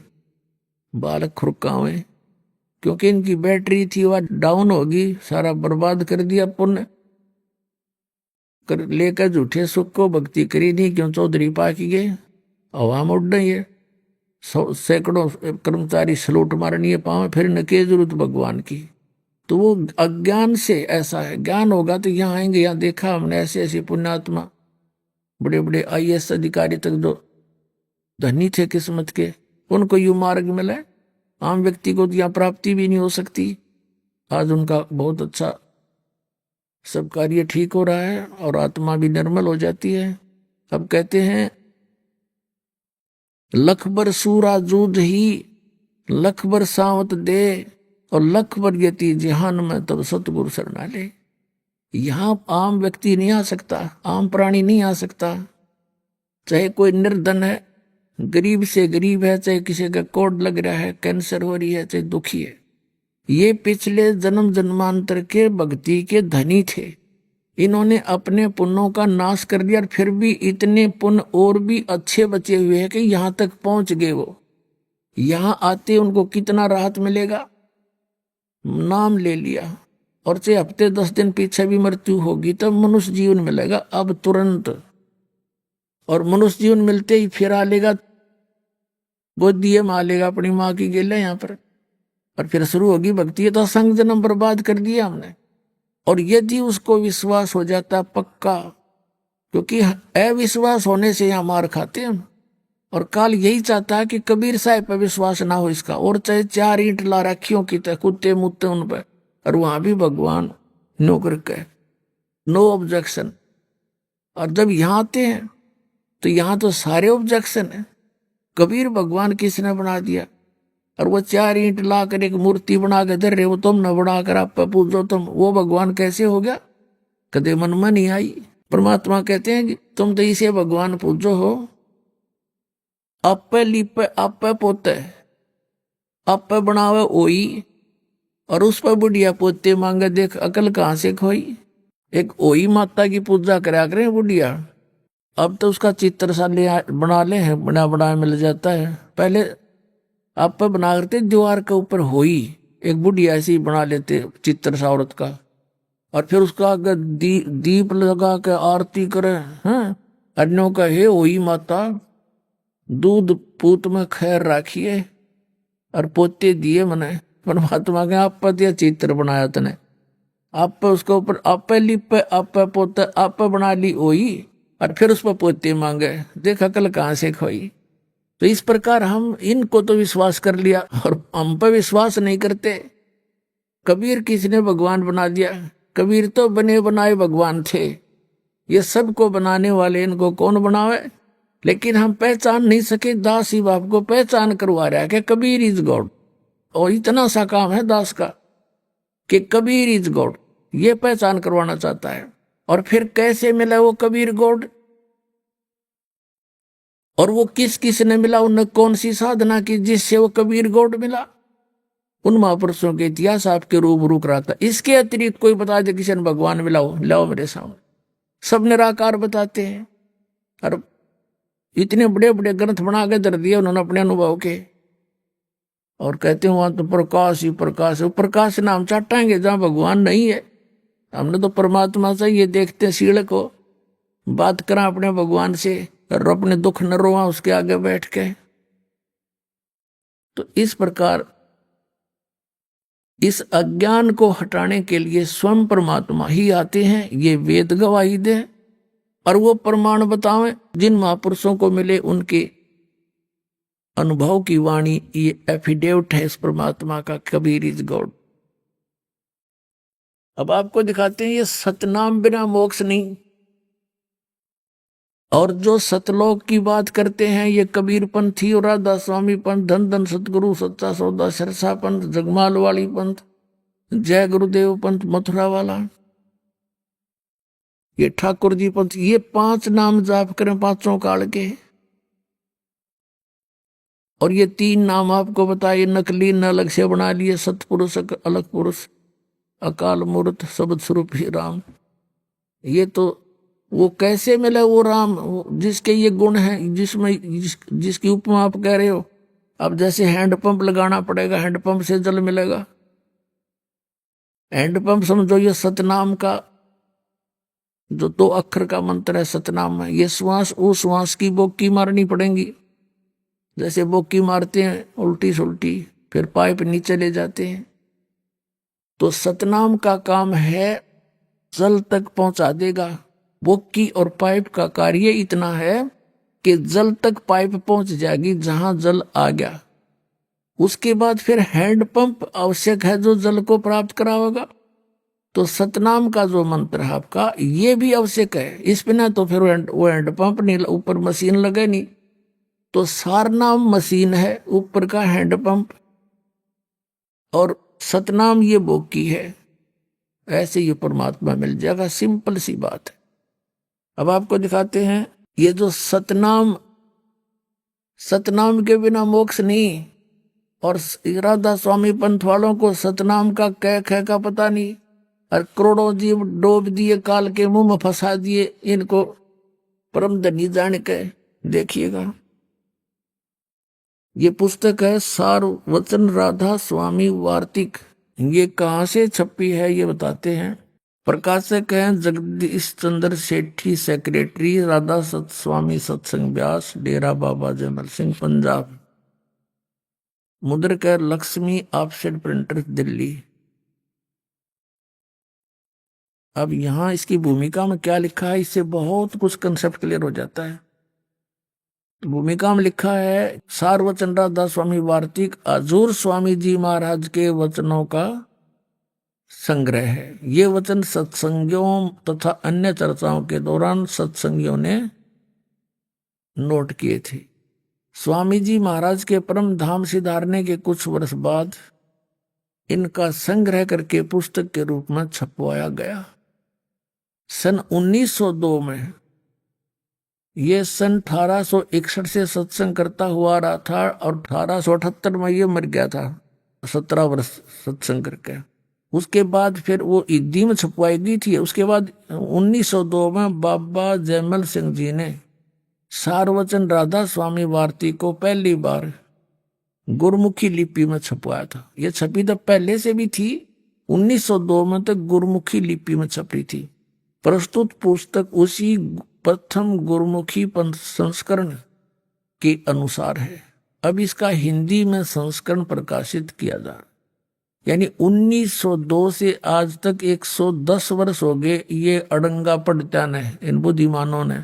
बाल खुरकावे, क्योंकि इनकी बैटरी थी वह डाउन होगी, सारा बर्बाद कर दिया पुण्य कर लेकर, झूठे सुख को भक्ति करी नहीं, क्यों चौधरी पाकी गए, हवा में उड़ रही है, सैकड़ों कर्मचारी सलूट मारनी है पाँव, फिर न के जरूरत भगवान की। तो वो अज्ञान से ऐसा है। ज्ञान होगा तो यहाँ आएंगे, यहाँ देखा हमने ऐसे ऐसे पुण्यात्मा, बड़े बड़े IAS अधिकारी तक जो धनी थे किस्मत के, उनको यू मार्ग मिला। आम व्यक्ति को तो यहाँ प्राप्ति भी नहीं हो सकती। आज उनका बहुत अच्छा सब कार्य ठीक हो रहा है और आत्मा भी निर्मल हो जाती है। अब कहते हैं लख बर सूरा जूझ ही, लख बर सावत दे, और लख बर यति जिहान में तब सतगुरु शरणा ले। यहाँ आम व्यक्ति नहीं आ सकता, आम प्राणी नहीं आ सकता, चाहे कोई निर्धन है, गरीब से गरीब है, चाहे किसी का कोड लग रहा है, कैंसर हो रही है, चाहे दुखी है, ये पिछले जन्म जन्मांतर के भक्ति के धनी थे। इन्होंने अपने पुण्यों का नाश कर दिया, और फिर भी इतने पुण्य और भी अच्छे बचे हुए हैं कि यहाँ तक पहुंच गए। वो यहाँ आते उनको कितना राहत मिलेगा, नाम ले लिया, और चाहे हफ्ते 10 दिन पीछे भी मृत्यु होगी तब मनुष्य जीवन मिलेगा अब तुरंत। और मनुष्य जीवन मिलते ही फिर आ लेगा गोदी में, आ लेगा अपनी माँ की गेले यहाँ पर, और फिर शुरू होगी भक्ति। तो संग जन्म बर्बाद कर दिया हमने। और यदि उसको विश्वास हो जाता पक्का, क्योंकि अविश्वास होने से यहाँ मार खाते हैं, और काल यही चाहता है कि कबीर साहब पर विश्वास ना हो इसका, और चाहे 4 ईंट ला रखियों की तरह कुत्ते मुत्ते उन पर, और वहां भी भगवान नौकर के नो ऑब्जेक्शन। और जब यहाँ आते हैं तो यहाँ तो सारे ऑब्जेक्शन है। कबीर भगवान किसने बना दिया, और वो 4 ईंट ला कर एक मूर्ति बना के धर रहे, वो तुमने बनाकर आप पे पूछो तुम, वो भगवान कैसे हो गया, कदे मन में नहीं आई। परमात्मा कहते हैं कि तुम तो इसे भगवान पूछो हो, आप पे लिपे आप पे पोते, आप पे बनावे ओई, और उस पर बुढ़िया पोते मांगे, देख अकल कहाँ से खोई। एक ओई माता की पूजा करा करें बुढ़िया, अब तो उसका चित्र सा ले बना ले है, बना बना मिल जाता है। पहले आप पे बना करते दीवार के ऊपर होई, एक बुढ़िया ऐसी बना लेते चित्र सा औरत का, और फिर उसका आगे दीप लगा के आरती करे हैं, अन्यों का हे वही माता दूध पूत में खैर राखिए और पोते दिए मने। परमात्मा के आप पर चित्र बनाया तने, आप पे उसके ऊपर आप पे लिप आप पे पोते आप पे बना ली वही, और फिर उस पर पोते मांगे, देख अकल कहाँ से खोई। तो इस प्रकार हम इनको तो विश्वास कर लिया और हम पे विश्वास नहीं करते। कबीर किसने भगवान बना दिया? कबीर तो बने बनाए भगवान थे, ये सबको बनाने वाले इनको कौन बनावे? लेकिन हम पहचान नहीं सके। दास ही बाप को पहचान करवा रहा है कि कबीर इज गॉड, और इतना सा काम है दास का कि कबीर इज गॉड, ये पहचान करवाना चाहता है। और फिर कैसे मिला वो कबीर गॉड, और वो किस किस ने मिला, उन्हें कौन सी साधना की जिससे वो कबीर गॉड मिला? उन महापुरुषों के इतिहास आपके रूबरू कराता। इसके अतिरिक्त कोई बता दे किसी ने भगवान मिलाओ, लाओ मेरे सामने, सब निराकार बताते हैं। और इतने बड़े बड़े ग्रंथ बना के दर दिए उन्होंने अपने अनुभव के, और कहते हैं वहां तो प्रकाश ही प्रकाश है। प्रकाश नाम चाटाएंगे जहां भगवान नहीं है। हमने तो परमात्मा से ये देखते हैं, सीढ़ को बात करा अपने भगवान से, और अपने दुख न रोआ उसके आगे बैठ के। तो इस प्रकार इस अज्ञान को हटाने के लिए स्वयं परमात्मा ही आते हैं, ये वेद गवाही दे और वो प्रमाण बतावें जिन महापुरुषों को मिले उनके अनुभव की वाणी, ये एफिडेविट है इस परमात्मा का, कबीर इज गॉड। अब आपको दिखाते हैं ये सतनाम बिना मोक्ष नहीं। और जो सतलोक की बात करते हैं ये कबीर पंथी और राधा स्वामी पंथ, धन धन सतगुरु सच्चा सौदा सरसा पंथ, जगमाल वाली पंथ, जय गुरुदेव पंथ मथुरा वाला, ये ठाकुर जी पंथ, ये 5 नाम जाप करें 5 काल के। और ये 3 नाम आपको बताइए, नकली न अलग से बना लिए, सतपुरुष अलग पुरुष, अकाल मूर्त शब्द स्वरूप ही राम। ये तो वो कैसे मिला वो राम जिसके ये गुण हैं, जिसकी उपमा आप कह रहे हो। अब जैसे हैंडपंप लगाना पड़ेगा, हैंडपंप से जल मिलेगा। हैंडपंप समझो ये सतनाम का जो 2 अक्षर का मंत्र है सतनाम में, ये श्वास उस श्वास की बोकी मारनी पड़ेगी। जैसे बोकी मारते हैं उल्टी सुल्टी, फिर पाइप नीचे ले जाते हैं। तो सतनाम का काम है जल तक पहुंचा देगा। बोकी और पाइप का कार्य इतना है कि जल तक पाइप पहुंच जाएगी जहां जल आ गया। उसके बाद फिर हैंडपंप आवश्यक है जो जल को प्राप्त करावेगा। तो सतनाम का जो मंत्र है आपका ये भी आवश्यक है। इस बिना तो फिर वो हैंडपंप नहीं, ऊपर मशीन लगे नहीं। तो सारनाम मशीन है, ऊपर का हैंडपंप, और सतनाम ये बोकी है। ऐसे ये परमात्मा मिल जाएगा, सिंपल सी बात है। अब आपको दिखाते हैं ये जो सतनाम, सतनाम के बिना मोक्ष नहीं। और राधा स्वामी पंथ वालों को सतनाम का कह का पता नहीं, और करोड़ों जीव डोब दिए, काल के मुंह में फंसा दिए, इनको परम धनी जान के। देखिएगा ये पुस्तक है सार वचन राधा स्वामी वार्तिक। ये कहाँ से छपी है ये बताते हैं। प्रकाशक हैं जगदीश चंद्र सेठी, सेक्रेटरी राधा सत स्वामी सत्संग व्यास, डेरा बाबा जयमल सिंह पंजाब। मुद्रक है लक्ष्मी ऑफसेट प्रिंटर्स दिल्ली। अब यहां इसकी भूमिका में क्या लिखा है, इससे बहुत कुछ कंसेप्ट क्लियर हो जाता है। भूमिका में लिखा है सार वचन राधा स्वामी वार्तिक हजूर स्वामी जी महाराज के वचनों का संग्रह है। ये वचन सत्संगियों तथा अन्य चर्चाओं के दौरान सत्संगियों ने नोट किए थे। स्वामी जी महाराज के परम धाम सिधारने के कुछ वर्ष बाद इनका संग्रह करके पुस्तक के रूप में छपवाया गया। सन 1902 में, ये सन 1861 से सत्संग करता हुआ रहा था और 1878 में ये मर गया था, 17 वर्ष सत्संग करके। उसके बाद फिर वो हिंदी में छपवाई गई थी। उसके बाद 1902 में बाबा जयमल सिंह जी ने सारवचन राधा स्वामी वार्ती को पहली बार गुरमुखी लिपि में छपवाया था। ये छपी तो पहले से भी थी, 1902 में तक गुरमुखी लिपि में छपी थी। प्रस्तुत पुस्तक उसी प्रथम गुरमुखी संस्करण के अनुसार है। अब इसका हिंदी में संस्करण प्रकाशित किया जा रहा है। यानी 1902 से आज तक 110 वर्ष हो गए ये अड़ंगा पढ़त्या ने, इन बुद्धिमानों ने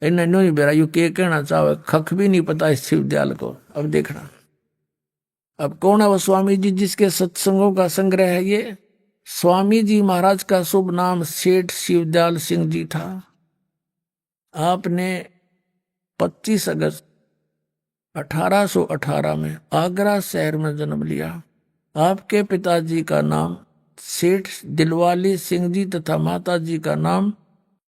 इन्हें नहीं बेरा यू के कहना चाहे, खख भी नहीं पता इस शिवदयाल को। अब देखना, अब कौन है वो स्वामी जी जिसके सत्संगों का संग्रह है ये? स्वामी जी महाराज का शुभ नाम सेठ शिवदयाल सिंह जी था। आपने 25 अगस्त 1818 में आगरा शहर में जन्म लिया। आपके पिताजी का नाम सेठ दिलवाली सिंह जी तथा माता जी का नाम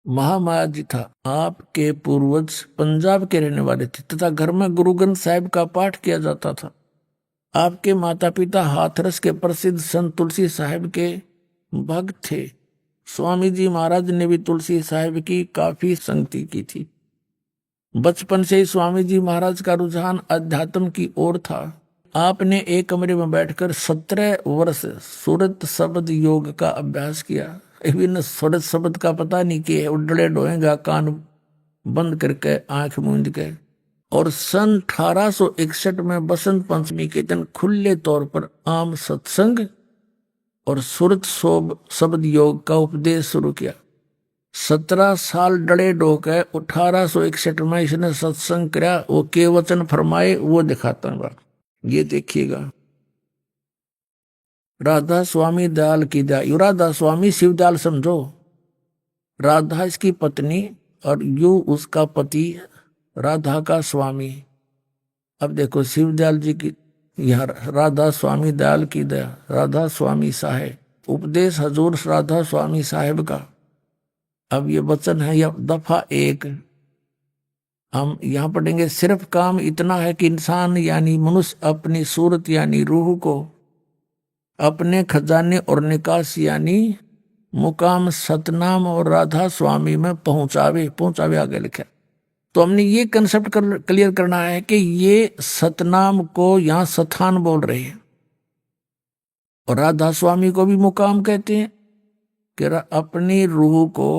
महामाया जी था। आपके पूर्वज पंजाब के रहने वाले थे तथा घर में गुरु ग्रंथ साहिब का पाठ किया जाता था। आपके माता पिता हाथरस के प्रसिद्ध संत तुलसी साहिब के भक्त थे। स्वामी जी महाराज ने भी तुलसी साहिब की काफी संगति की थी। बचपन से ही स्वामी जी महाराज का रुझान अध्यात्म की ओर था। आपने एक कमरे में बैठकर 17 वर्ष सूरत शब्द योग का अभ्यास किया। इवन सूरत शब्द का पता नहीं कि उडड़े डोएगा कान बंद करके आंख मूंद के। और सन 1861 में बसंत पंचमी के दिन खुले तौर पर आम सत्संग और सूरत शब्द योग का उपदेश शुरू किया। 17 साल डड़े डोके 1861 में इसने सत्संग किया। वो के वचन फरमाए वो दिखाता हूं। ये देखिएगा, राधा स्वामी दयाल की दया। राधा स्वामी शिवदयाल समझो, राधा इसकी पत्नी और यू उसका पति, राधा का स्वामी। अब देखो शिवदयाल जी की यहाँ राधा स्वामी दयाल की दया, राधा स्वामी साहेब, उपदेश हजूर राधा स्वामी साहेब का। अब ये वचन है या दफा 1, हम यहां पढ़ेंगे। सिर्फ काम इतना है कि इंसान यानी मनुष्य अपनी सूरत यानी रूह को अपने खजाने और निकास यानी मुकाम सतनाम और राधा स्वामी में पहुंचावे आगे लिखा। तो हमने ये कंसेप्ट क्लियर करना है कि ये सतनाम को यहां सथान बोल रहे हैं और राधा स्वामी को भी मुकाम कहते हैं कि अपनी रूह को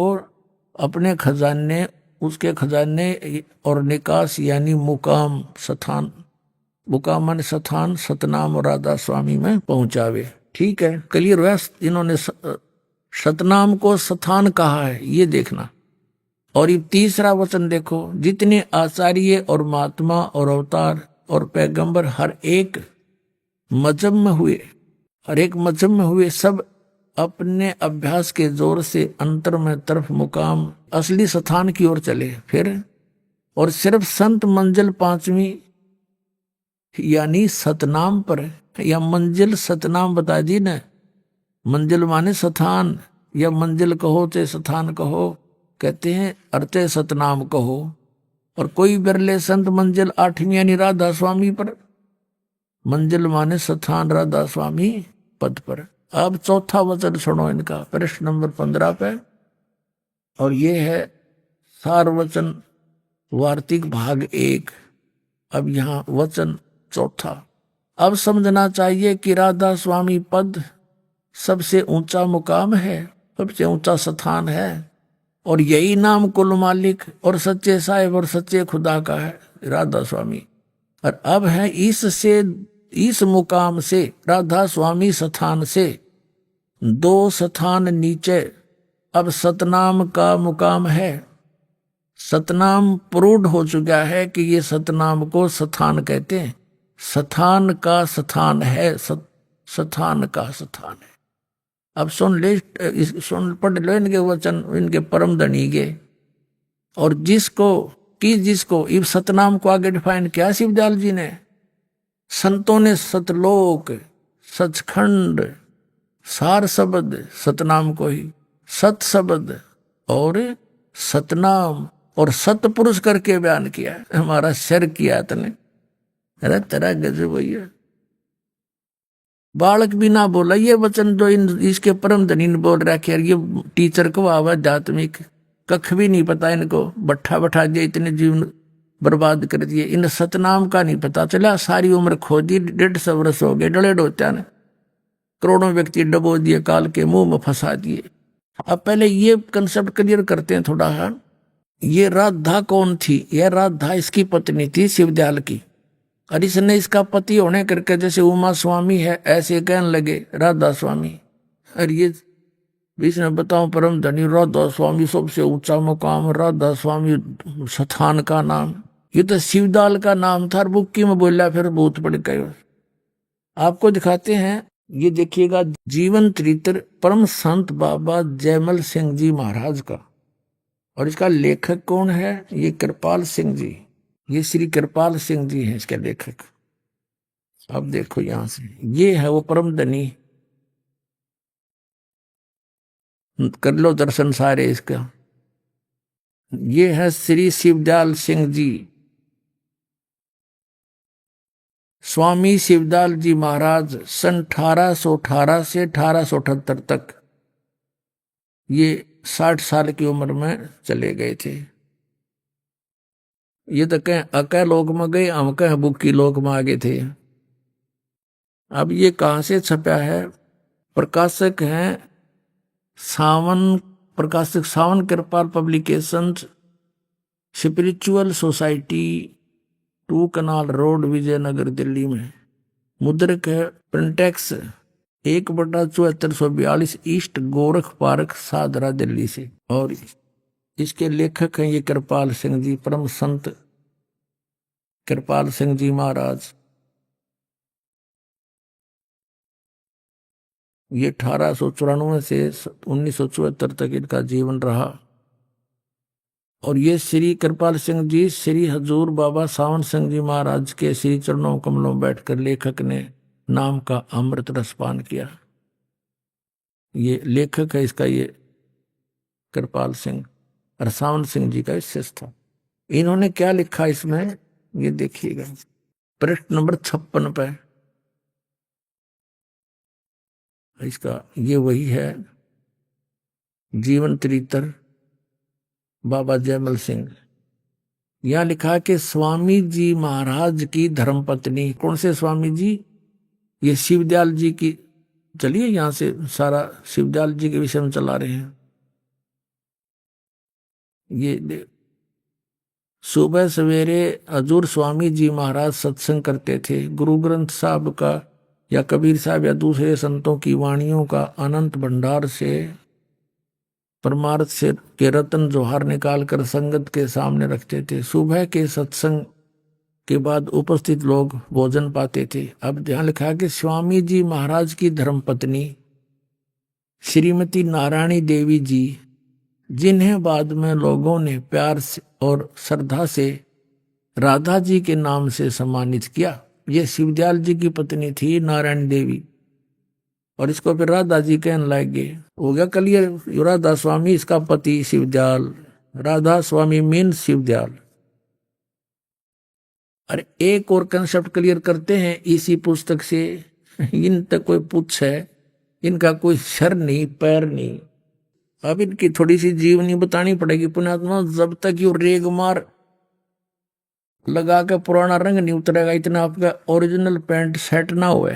अपने खजाने, उसके खजाने और निकास यानी मुकाम सथान, मुकाम माने सथान, सतनाम और राधा स्वामी में पहुंचावे। ठीक है, क्लियर हुआ। इन्होंने सतनाम को सथान कहा है, ये देखना। और ये तीसरा वचन देखो, जितने आचार्य और महात्मा और अवतार और पैगंबर हर एक मजहब में हुए, सब अपने अभ्यास के जोर से अंतर में तरफ मुकाम असली स्थान की ओर चले। फिर और सिर्फ संत मंजिल 5वीं यानी सतनाम पर, या मंजिल सतनाम बता दी ना। मंजिल माने स्थान, या मंजिल कहो चाहे स्थान कहो, कहते हैं अर्थे सतनाम कहो। और कोई बिरले संत मंजिल 8वीं यानी राधा स्वामी पर, मंजिल माने स्थान राधा स्वामी पद पर। अब चौथा वचन सुनो इनका, प्रश्न नंबर 15 पे, और ये है सारवचन वार्तिक भाग 1। अब यहाँ वचन चौथा। अब समझना चाहिए कि राधा स्वामी पद सबसे ऊंचा मुकाम है, सबसे ऊंचा स्थान है, और यही नाम कुल मालिक और सच्चे साहिब और सच्चे खुदा का है, राधा स्वामी। और अब है इस मुकाम से, राधा स्वामी स्थान से 2 स्थान नीचे अब सतनाम का मुकाम है। सतनाम प्रूड हो चुका है कि ये सतनाम को स्थान कहते हैं। स्थान का स्थान है, स्थान का स्थान है। अब सुन पढ़ लो इनके वचन, इनके परम धनी के। और जिसको इस सतनाम को आगे डिफाइन किया शिवदयाल जी ने। संतों ने सतलोक, सचखंड, सार शब्द सतनाम को ही, सत शब्द और सतनाम और सतपुरुष करके बयान किया। हमारा सर किया तने, अरे तेरा गजब भैया। बालक भी ना बोला ये वचन जो इसके परम धनी ने बोल रहा है। ये टीचर को आवाज आध्यात्मिक कख भी नहीं पता इनको, बैठा दिया इतने जीवन बर्बाद कर दिए। इन सतनाम का नहीं पता चला, सारी उम्र खो दी, 150 वर्ष हो गए, डले डोत्या ने करोड़ों व्यक्ति डबो दिए, काल के मुंह में फंसा दिए। अब पहले ये कंसेप्ट क्लियर करते हैं थोड़ा सा। ये राधा कौन थी? यह राधा इसकी पत्नी थी शिवदयाल की, और इसने इसका पति होने करके जैसे उमा स्वामी है ऐसे कहने लगे राधा स्वामी। और ये इसने बताओ परम धनी राधा स्वामी सबसे ऊंचा मुकाम, राधा स्वामी स्थान का नाम, ये तो शिवदयाल का नाम था। बुक्की में बोला फिर भूत पड़ गए। आपको दिखाते हैं, ये देखिएगा जीवन चरित्र परम संत बाबा जयमल सिंह जी महाराज का। और इसका लेखक कौन है? ये कृपाल सिंह जी, ये श्री कृपाल सिंह जी हैं इसके लेखक। अब देखो यहां से, ये है वो परम धनी, कर लो दर्शन सारे इसका। ये है श्री शिवदयाल सिंह जी, स्वामी शिवदयाल जी महाराज सन 1818 से 1878 तक ये 60 साल की उम्र में चले गए थे। ये तो कहें अकह लोक में गए, हम कहें बुक्की लोक में आगे थे। अब ये कहां से छपा है? प्रकाशक हैं प्रकाशक सावन कृपाल publications, spiritual society, 2 canal road, Vijayanagar, Delhi में। मुद्रक है printex 1/7442 east Gorakh park, Sadra, Delhi से। और इसके लेखक हैं ये कृपाल सिंह जी, परम संत कृपाल सिंह जी महाराज। ये 1894 से 1974 तक इनका जीवन रहा। और ये श्री कृपाल सिंह जी श्री हजूर बाबा सावन सिंह जी महाराज के श्री चरणों कमलों बैठकर लेखक ने नाम का अमृत रसपान किया। ये लेखक है इसका, ये कृपाल सिंह, और सावन सिंह जी का शिष्य था। इन्होंने क्या लिखा इसमें ये देखिएगा, पृष्ठ नंबर 56 पे इसका ये वही है जीवन चरित्र बाबा जयमल सिंह। यहां लिखा कि स्वामी जी महाराज की धर्मपत्नी, कौन से स्वामी जी? ये शिवदयाल जी की। चलिए यहां से सारा शिवदयाल जी के विषय में चला रहे हैं। ये सुबह सवेरे हजूर स्वामी जी महाराज सत्संग करते थे। गुरु ग्रंथ साहब का या कबीर साहब या दूसरे संतों की वाणियों का अनंत भंडार से परमार्थ से के रतन जोहार निकाल कर संगत के सामने रखते थे। सुबह के सत्संग के बाद उपस्थित लोग भोजन पाते थे। अब ध्यान लिखा कि स्वामी जी महाराज की धर्मपत्नी श्रीमती नारायणी देवी जी, जिन्हें बाद में लोगों ने प्यार से और श्रद्धा से राधा जी के नाम से सम्मानित किया। ये शिवदयाल जी की पत्नी थी नारायण देवी, और इसको फिर राधा जी कहने लगे। हो गया क्लियर, राधा स्वामी इसका पति शिवदयाल, राधा स्वामी मीन शिवदयाल। अरे एक और कंसेप्ट क्लियर करते हैं इसी पुस्तक से। इन तक कोई पूछे, इनका कोई सर नहीं पैर नहीं। अब इनकी थोड़ी सी जीवनी बतानी पड़ेगी पुण्यात्मा। जब तक ये रेग मार लगा के पुराना रंग नहीं उतरेगा, इतना आपका ओरिजिनल पैंट सेट ना हुए,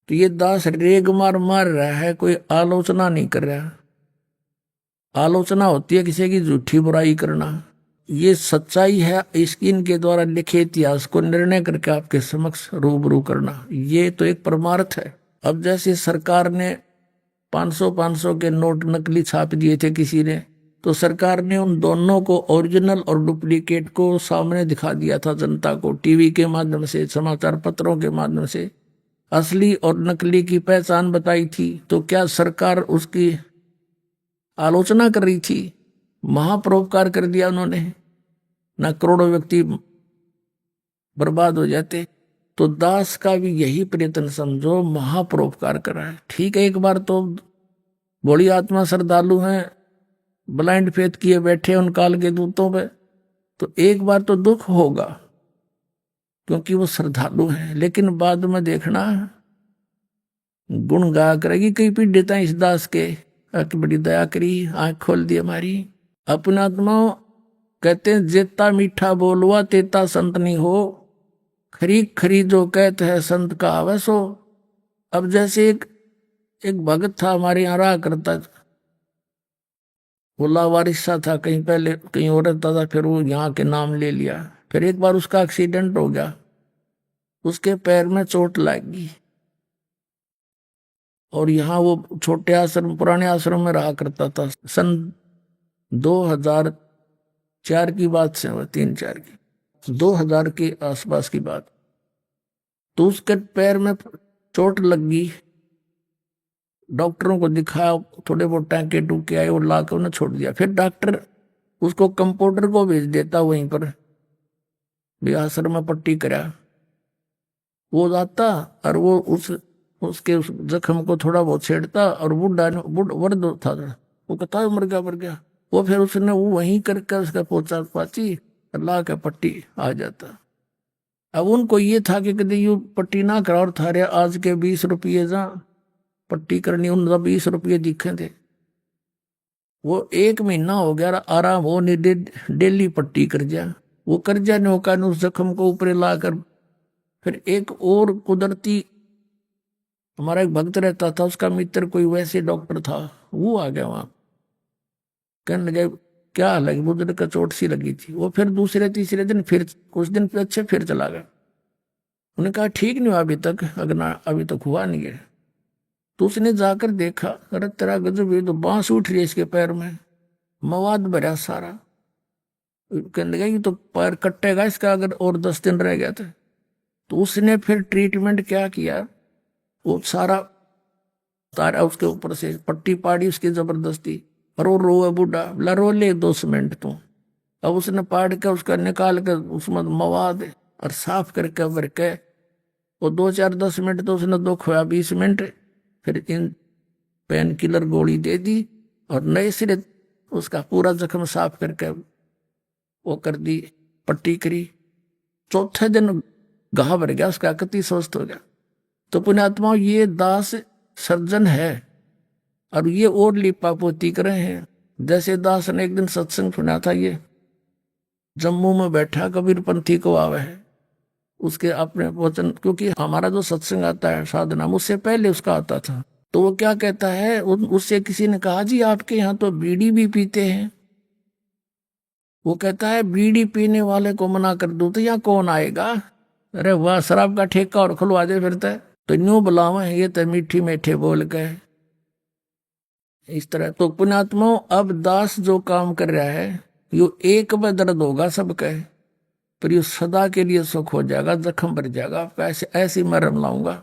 तो ये दास रेग मार मार रहा है, कोई आलोचना नहीं कर रहा। आलोचना होती है किसी की झूठी बुराई करना। ये सच्चाई है, इसकी इनके द्वारा लिखे इतिहास को निर्णय करके आपके समक्ष रूबरू करना, ये तो एक परमार्थ है। अब जैसे सरकार ने 500 के नोट नकली छाप दिए थे किसी ने, तो सरकार ने उन दोनों को, ओरिजिनल और डुप्लीकेट को सामने दिखा दिया था जनता को, टीवी के माध्यम से, समाचार पत्रों के माध्यम से असली और नकली की पहचान बताई थी। तो क्या सरकार उसकी आलोचना कर रही थी? महापरोपकार कर दिया उन्होंने, ना करोड़ों व्यक्ति बर्बाद हो जाते। तो दास का भी यही प्रयत्न समझो, महापरोपकार करा है। ठीक है, एक बार तो भोली आत्मा श्रद्धालु हैं, ब्लाइंड फेथ किए बैठे उन काल के दूतों पे, तो एक बार तो दुख होगा क्योंकि वो श्रद्धालु हैं। लेकिन बाद में देखना गुण गा करेगी कई पीड़िता इस दास के, बड़ी दया करी, आंख खोल दी हमारी। अपना आत्मा कहते हैं जेता मीठा बोलवा तेता संत नहीं हो, खरी खरी जो कहते हैं संत का आवे सो। अब जैसे एक भगत था हमारे यहाँ रहा करता था, वो लावारिस सा था, कहीं पहले कहीं और रहता था, फिर वो यहाँ के नाम ले लिया। फिर एक बार उसका एक्सीडेंट हो गया, उसके पैर में चोट लग गई, और यहाँ वो छोटे आश्रम पुराने आश्रम में रहा करता था। सन 2004 की बात से, 3-4 की, 2000 के आसपास की बात। तो उसके पैर में चोट लग गई, डॉक्टरों को दिखाया, थोड़े बहुत टाँके टूके आए और ला के उन्हें छोड़ दिया। फिर डॉक्टर उसको कंपाउंडर को भेज देता वहीं पर, भी आश्रम में पट्टी करा। वो जाता और वो उसके उस जख्म को थोड़ा बहुत छेड़ता, और बुढ़ा वर्द था, वो कहता है मर गया। वो फिर उसने वो वहीं करके उसका पोचा पाची ला के पट्टी आ जाता। अब उनको ये था कि कभी यू पट्टी ना करा, और थारे आज के 20 रुपये जा पट्टी करनी, उनका 20 रुपये दिखे थे। वो 1 महीना हो गया आराम हो नहीं, डेली पट्टी कर जा। वो कर जा नौका ने उस जख्म को ऊपर लाकर। फिर एक और कुदरती, हमारा एक भक्त रहता था, उसका मित्र कोई वैसे डॉक्टर था, वो आ गया वहां, कहने लगे क्या हाल है, बुजुर्ग का चोट सी लगी थी। वो फिर दूसरे तीसरे दिन फिर कुछ दिन अच्छे फिर चला गया। उन्होंने कहा ठीक नहीं हुआ अभी तक, अभी तक हुआ नहीं है। तो उसने जाकर देखा, अरे तेरा गजब, ये तो बांस उठ रही है इसके पैर में, मवाद भरा सारा। कहने लगा ये तो पैर कटेगा इसका अगर और 10 दिन रह गया तो उसने फिर ट्रीटमेंट क्या किया, वो सारा तारा उसके ऊपर से पट्टी पाड़ी उसकी जबरदस्ती, और वो रोए बुढ़ा, बोला रो ले 2 मिनट तू। अब उसने पाड़ के उसका निकाल कर उसमें मवाद और साफ करके भर के वो 2-4-10 मिनट तो उसने दो खोया 20 मिनट, फिर इन पेन किलर गोली दे दी और नए सिरे उसका पूरा जख्म साफ करके वो कर दी, पट्टी करी। चौथे दिन घाव भर गया उसका, अति स्वस्थ हो गया। तो पुण्यात्मा ये दास सर्जन है और ये और लिपा पोती कर रहे हैं। जैसे दास ने एक दिन सत्संग सुना था, ये जम्मू में बैठा कबीर पंथी को आवे है, उसके अपने वचन, क्योंकि हमारा जो सत्संग आता है साधना मुझसे पहले उसका आता था। तो वो क्या कहता है, उससे किसी ने कहा जी आपके यहाँ तो बीड़ी भी पीते हैं। वो कहता है बीड़ी पीने वाले को मना कर दूं तो यहाँ कौन आएगा, अरे वाह शराब का ठेका और खुलवा दे फिरता है, तो न्यू बुलावा है ये तो मीठी मीठे बोल के इस तरह। तो पुण्यात्मा अब दास जो काम कर रहा है यो एक में दर्द होगा सबका, पर ये सदा के लिए सुख हो जाएगा, जख्म भर जाएगा आपका, ऐसी मरम लाऊंगा।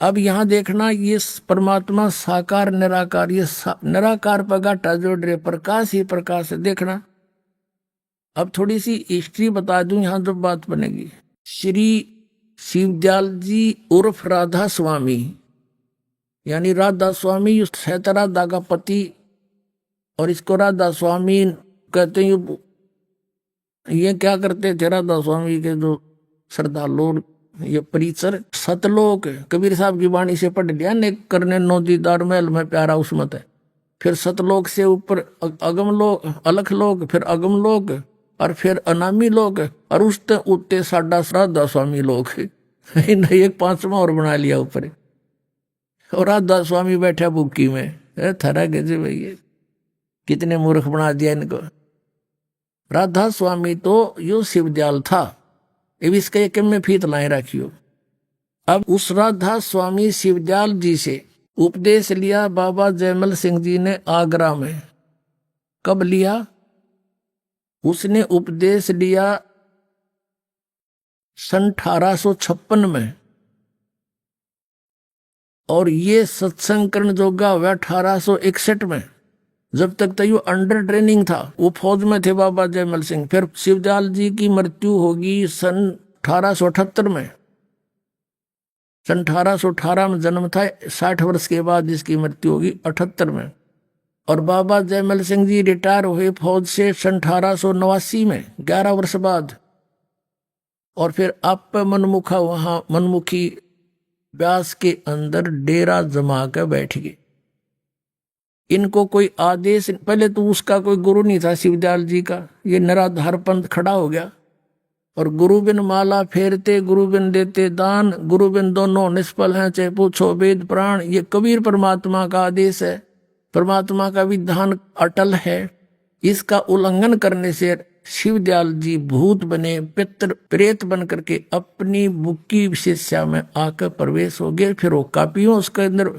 अब यहां देखना ये परमात्मा साकार निराकार, ये निराकार पर घाटा जोड़ रहे, प्रकाश ही प्रकाश है। देखना अब थोड़ी सी हिस्ट्री बता दूं यहां जो बात बनेगी। श्री शिवदयाल जी उर्फ राधा स्वामी, यानी राधा स्वामी सहता राधा का पति, और इसको राधा स्वामी कहते हैं। ये क्या करते थे राधा स्वामी के जो श्रद्धालु, ये परिचर सतलोक कबीर साहब की वाणी से पढ़ लिया ने करने नो दीदार महल में प्यारा उसमत है। फिर सतलोक से ऊपर अगम लोक, अलख लोक, फिर अगम लोक, और फिर अनामी लोक, और उसते उत्ते साडा राधा स्वामी लोक। एक 5वां और बना लिया ऊपर, और राधा स्वामी बैठा बुक्की में। थरा गजे भैया कितने मूर्ख बना दिया इनको। राधा स्वामी तो यो शिवदयाल था, इसके एक में फीत लाए रखियो। अब उस राधा स्वामी शिवदयाल जी से उपदेश लिया बाबा जयमल सिंह जी ने आगरा में। कब लिया? उसने उपदेश लिया सन 1856 में, और ये सत्संग करण जोगा हुआ 1861 में। जब तक तो ये अंडर ट्रेनिंग था, वो फौज में थे बाबा जयमल सिंह। फिर शिवदयाल जी की मृत्यु होगी सन 1878 में। सन 1818 में जन्म था, 60 वर्ष के बाद इसकी मृत्यु होगी 78 में। और बाबा जयमल सिंह जी रिटायर हुए फौज से सन 1889 में, 11 वर्ष बाद। और फिर आप मनमुखा वहां मनमुखी व्यास के अंदर डेरा जमा कर बैठ गए। इनको कोई आदेश, पहले तो उसका कोई गुरु नहीं था शिवदयाल जी का, ये निराधार पंथ खड़ा हो गया। और गुरु बिन माला फेरते, गुरु बिन देते दान, गुरु बिन दोनों निष्फल हैं, चाहे पूछो वेद प्राण। ये कबीर परमात्मा का आदेश है, परमात्मा का विधान अटल है। इसका उल्लंघन करने से शिवदयाल जी भूत बने, पितर प्रेत बन करके अपनी बुक्की शिष्या में आकर प्रवेश हो गए। फिर वो कापियों उसके अंदर,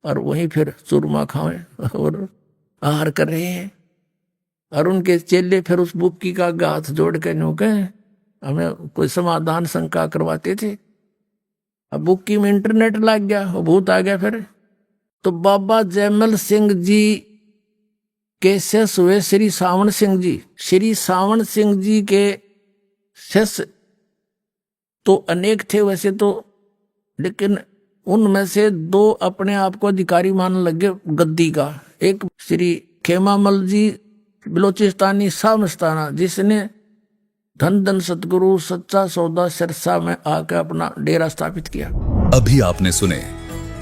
और वहीं फिर चूरमा खाए और आहार कर रहे हैं। और उनके चेले फिर उस बुक्की का हाथ जोड़ के नो के हमें कोई समाधान शंका करवाते थे। अब बुक्की में इंटरनेट लग गया, वो भूत आ गया। फिर तो बाबा जयमल सिंह जी के शिष्य हुए श्री सावन सिंह जी। श्री सावन सिंह जी के शिष्य तो अनेक थे वैसे तो, लेकिन उनमें से दो अपने आप को अधिकारी मानने लगे गद्दी का। एक श्री खेमामल जी बलोचिस्तानी सामस्ताना, जिसने धन धन सतगुरु सच्चा सौदा सिरसा में आकर अपना डेरा स्थापित किया। अभी आपने सुने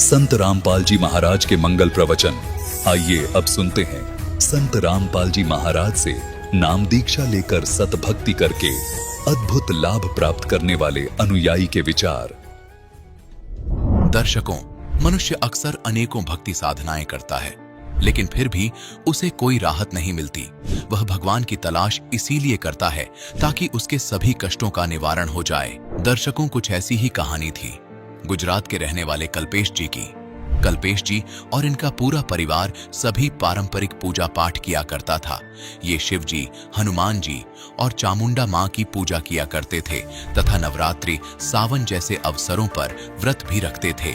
संत रामपाल जी महाराज के मंगल प्रवचन। आइए अब सुनते हैं संत रामपाल जी महाराज से नाम दीक्षा लेकर सतभक्ति करके अद्भुत लाभ प्राप्त करने वाले अनुयायी के विचार। दर्शकों, मनुष्य अक्सर अनेकों भक्ति साधनाएं करता है, लेकिन फिर भी उसे कोई राहत नहीं मिलती। वह भगवान की तलाश इसीलिए करता है ताकि उसके सभी कष्टों का निवारण हो जाए। दर्शकों, कुछ ऐसी ही कहानी थी गुजरात के रहने वाले कल्पेश जी की। कल्पेश जी और इनका पूरा परिवार सभी पारंपरिक पूजा पाठ किया करता था। ये शिव जी, हनुमान जी और चामुंडा मां की पूजा किया करते थे तथा नवरात्रि, सावन जैसे अवसरों पर व्रत भी रखते थे।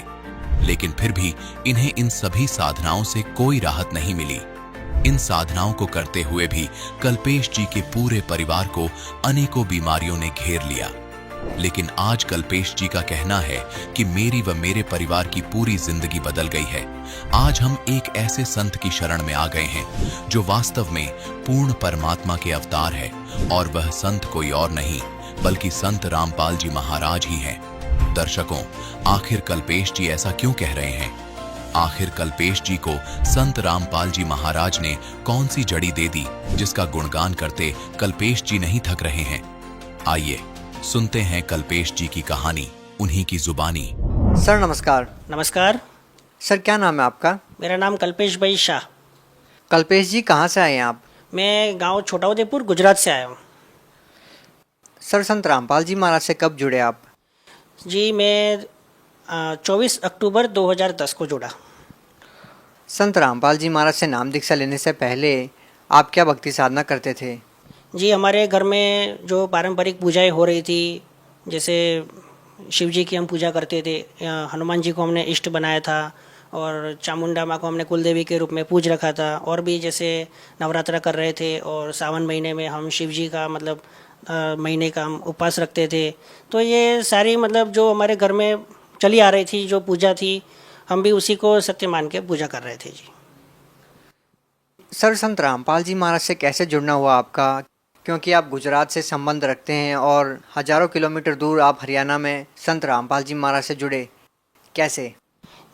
लेकिन फिर भी इन्हें इन सभी साधनाओं से कोई राहत नहीं मिली। इन साधनाओं को करते हुए भी कल्पेश जी के पूरे परिवार को अनेकों बीमारियों ने घेर लिया। लेकिन आज कल्पेश जी का कहना है कि मेरी व मेरे परिवार की पूरी जिंदगी बदल गई है। आज हम एक ऐसे संत की शरण में आ गए हैं जो वास्तव में पूर्ण परमात्मा के अवतार है, और वह संत कोई और नहीं बल्कि संत रामपाल जी महाराज ही हैं। दर्शकों, आखिर कल्पेश जी ऐसा क्यों कह रहे हैं? आखिर कल्पेश जी को संत रामपाल जी महाराज ने कौन सी जड़ी दे दी जिसका गुणगान करते कल्पेश जी नहीं थक रहे हैं? आइए सुनते हैं कल्पेश जी की कहानी उन्हीं की जुबानी। सर नमस्कार। नमस्कार, सर क्या नाम है आपका? मेरा नाम कल्पेश भाई शाह। कल्पेश जी कहाँ से आए हैं आप? मैं गांव छोटा उदेपुर गुजरात से आया हूँ। सर संत रामपाल जी महाराज से कब जुड़े आप? जी मैं 24 अक्टूबर 2010 को जुड़ा। संत रामपाल जी महाराज से नाम दीक्षा लेने से पहले आप क्या भक्ति साधना करते थे? जी हमारे घर में जो पारंपरिक पूजाएं हो रही थी, जैसे शिव जी की हम पूजा करते थे, हनुमान जी को हमने इष्ट बनाया था और चामुंडा माँ को हमने कुलदेवी के रूप में पूज रखा था। और भी जैसे नवरात्रा कर रहे थे और सावन महीने में हम शिव जी का मतलब महीने का हम उपवास रखते थे। तो ये सारी मतलब जो हमारे घर में चली आ रही थी जो पूजा थी, हम भी उसी को सत्य मान के पूजा कर रहे थे। जी सर संत रामपाल जी महाराज से कैसे जुड़ना हुआ आपका? क्योंकि आप गुजरात से संबंध रखते हैं और हजारों किलोमीटर दूर आप हरियाणा में संत रामपाल जी महाराज से जुड़े, कैसे?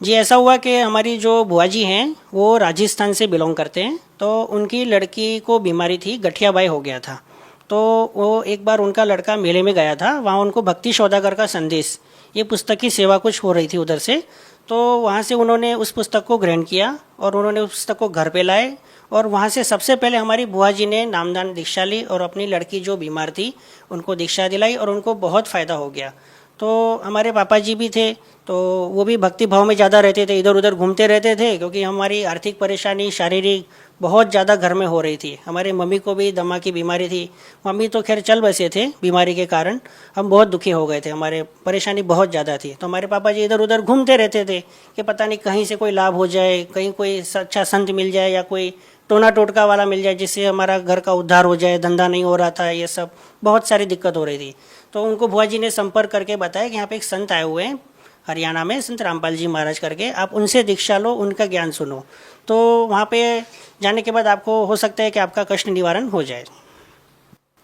जी ऐसा हुआ कि हमारी जो बुआ जी हैं वो राजस्थान से बिलोंग करते हैं। तो उनकी लड़की को बीमारी थी, गठियाबाई हो गया था। तो वो एक बार उनका लड़का मेले में गया था, वहाँ उनको भक्ति सौदागर का संदेश, ये पुस्तक की सेवा कुछ हो रही थी उधर से। तो वहाँ से उन्होंने उस पुस्तक को ग्रहण किया और उन्होंने उस पुस्तक को घर पे लाए और वहाँ से सबसे पहले हमारी बुआ जी ने नामदान दीक्षा ली और अपनी लड़की जो बीमार थी उनको दीक्षा दिलाई और उनको बहुत फ़ायदा हो गया। तो हमारे पापा जी भी थे, तो वो भी भक्ति भाव में ज़्यादा रहते थे, इधर उधर घूमते रहते थे, क्योंकि हमारी आर्थिक परेशानी शारीरिक बहुत ज़्यादा घर में हो रही थी। हमारे मम्मी को भी दमा की बीमारी थी। मम्मी तो खैर चल बसे थे, बीमारी के कारण हम बहुत दुखी हो गए थे, हमारे परेशानी बहुत ज़्यादा थी। तो हमारे पापा जी इधर उधर घूमते रहते थे कि पता नहीं कहीं से कोई लाभ हो जाए, कहीं कोई अच्छा संत मिल जाए या कोई टोना टोटका वाला मिल जाए जिससे हमारा घर का उद्धार हो जाए, धंधा नहीं हो रहा था, ये सब बहुत सारी दिक्कत हो रही थी। तो उनको बुआ जी ने संपर्क करके बताया कि यहाँ पे एक संत आए हुए हैं हरियाणा में, संत रामपाल जी महाराज करके, आप उनसे दीक्षा लो, उनका ज्ञान सुनो। तो वहाँ पे जाने के बाद आपको हो सकता है कि आपका कष्ट निवारण हो जाए।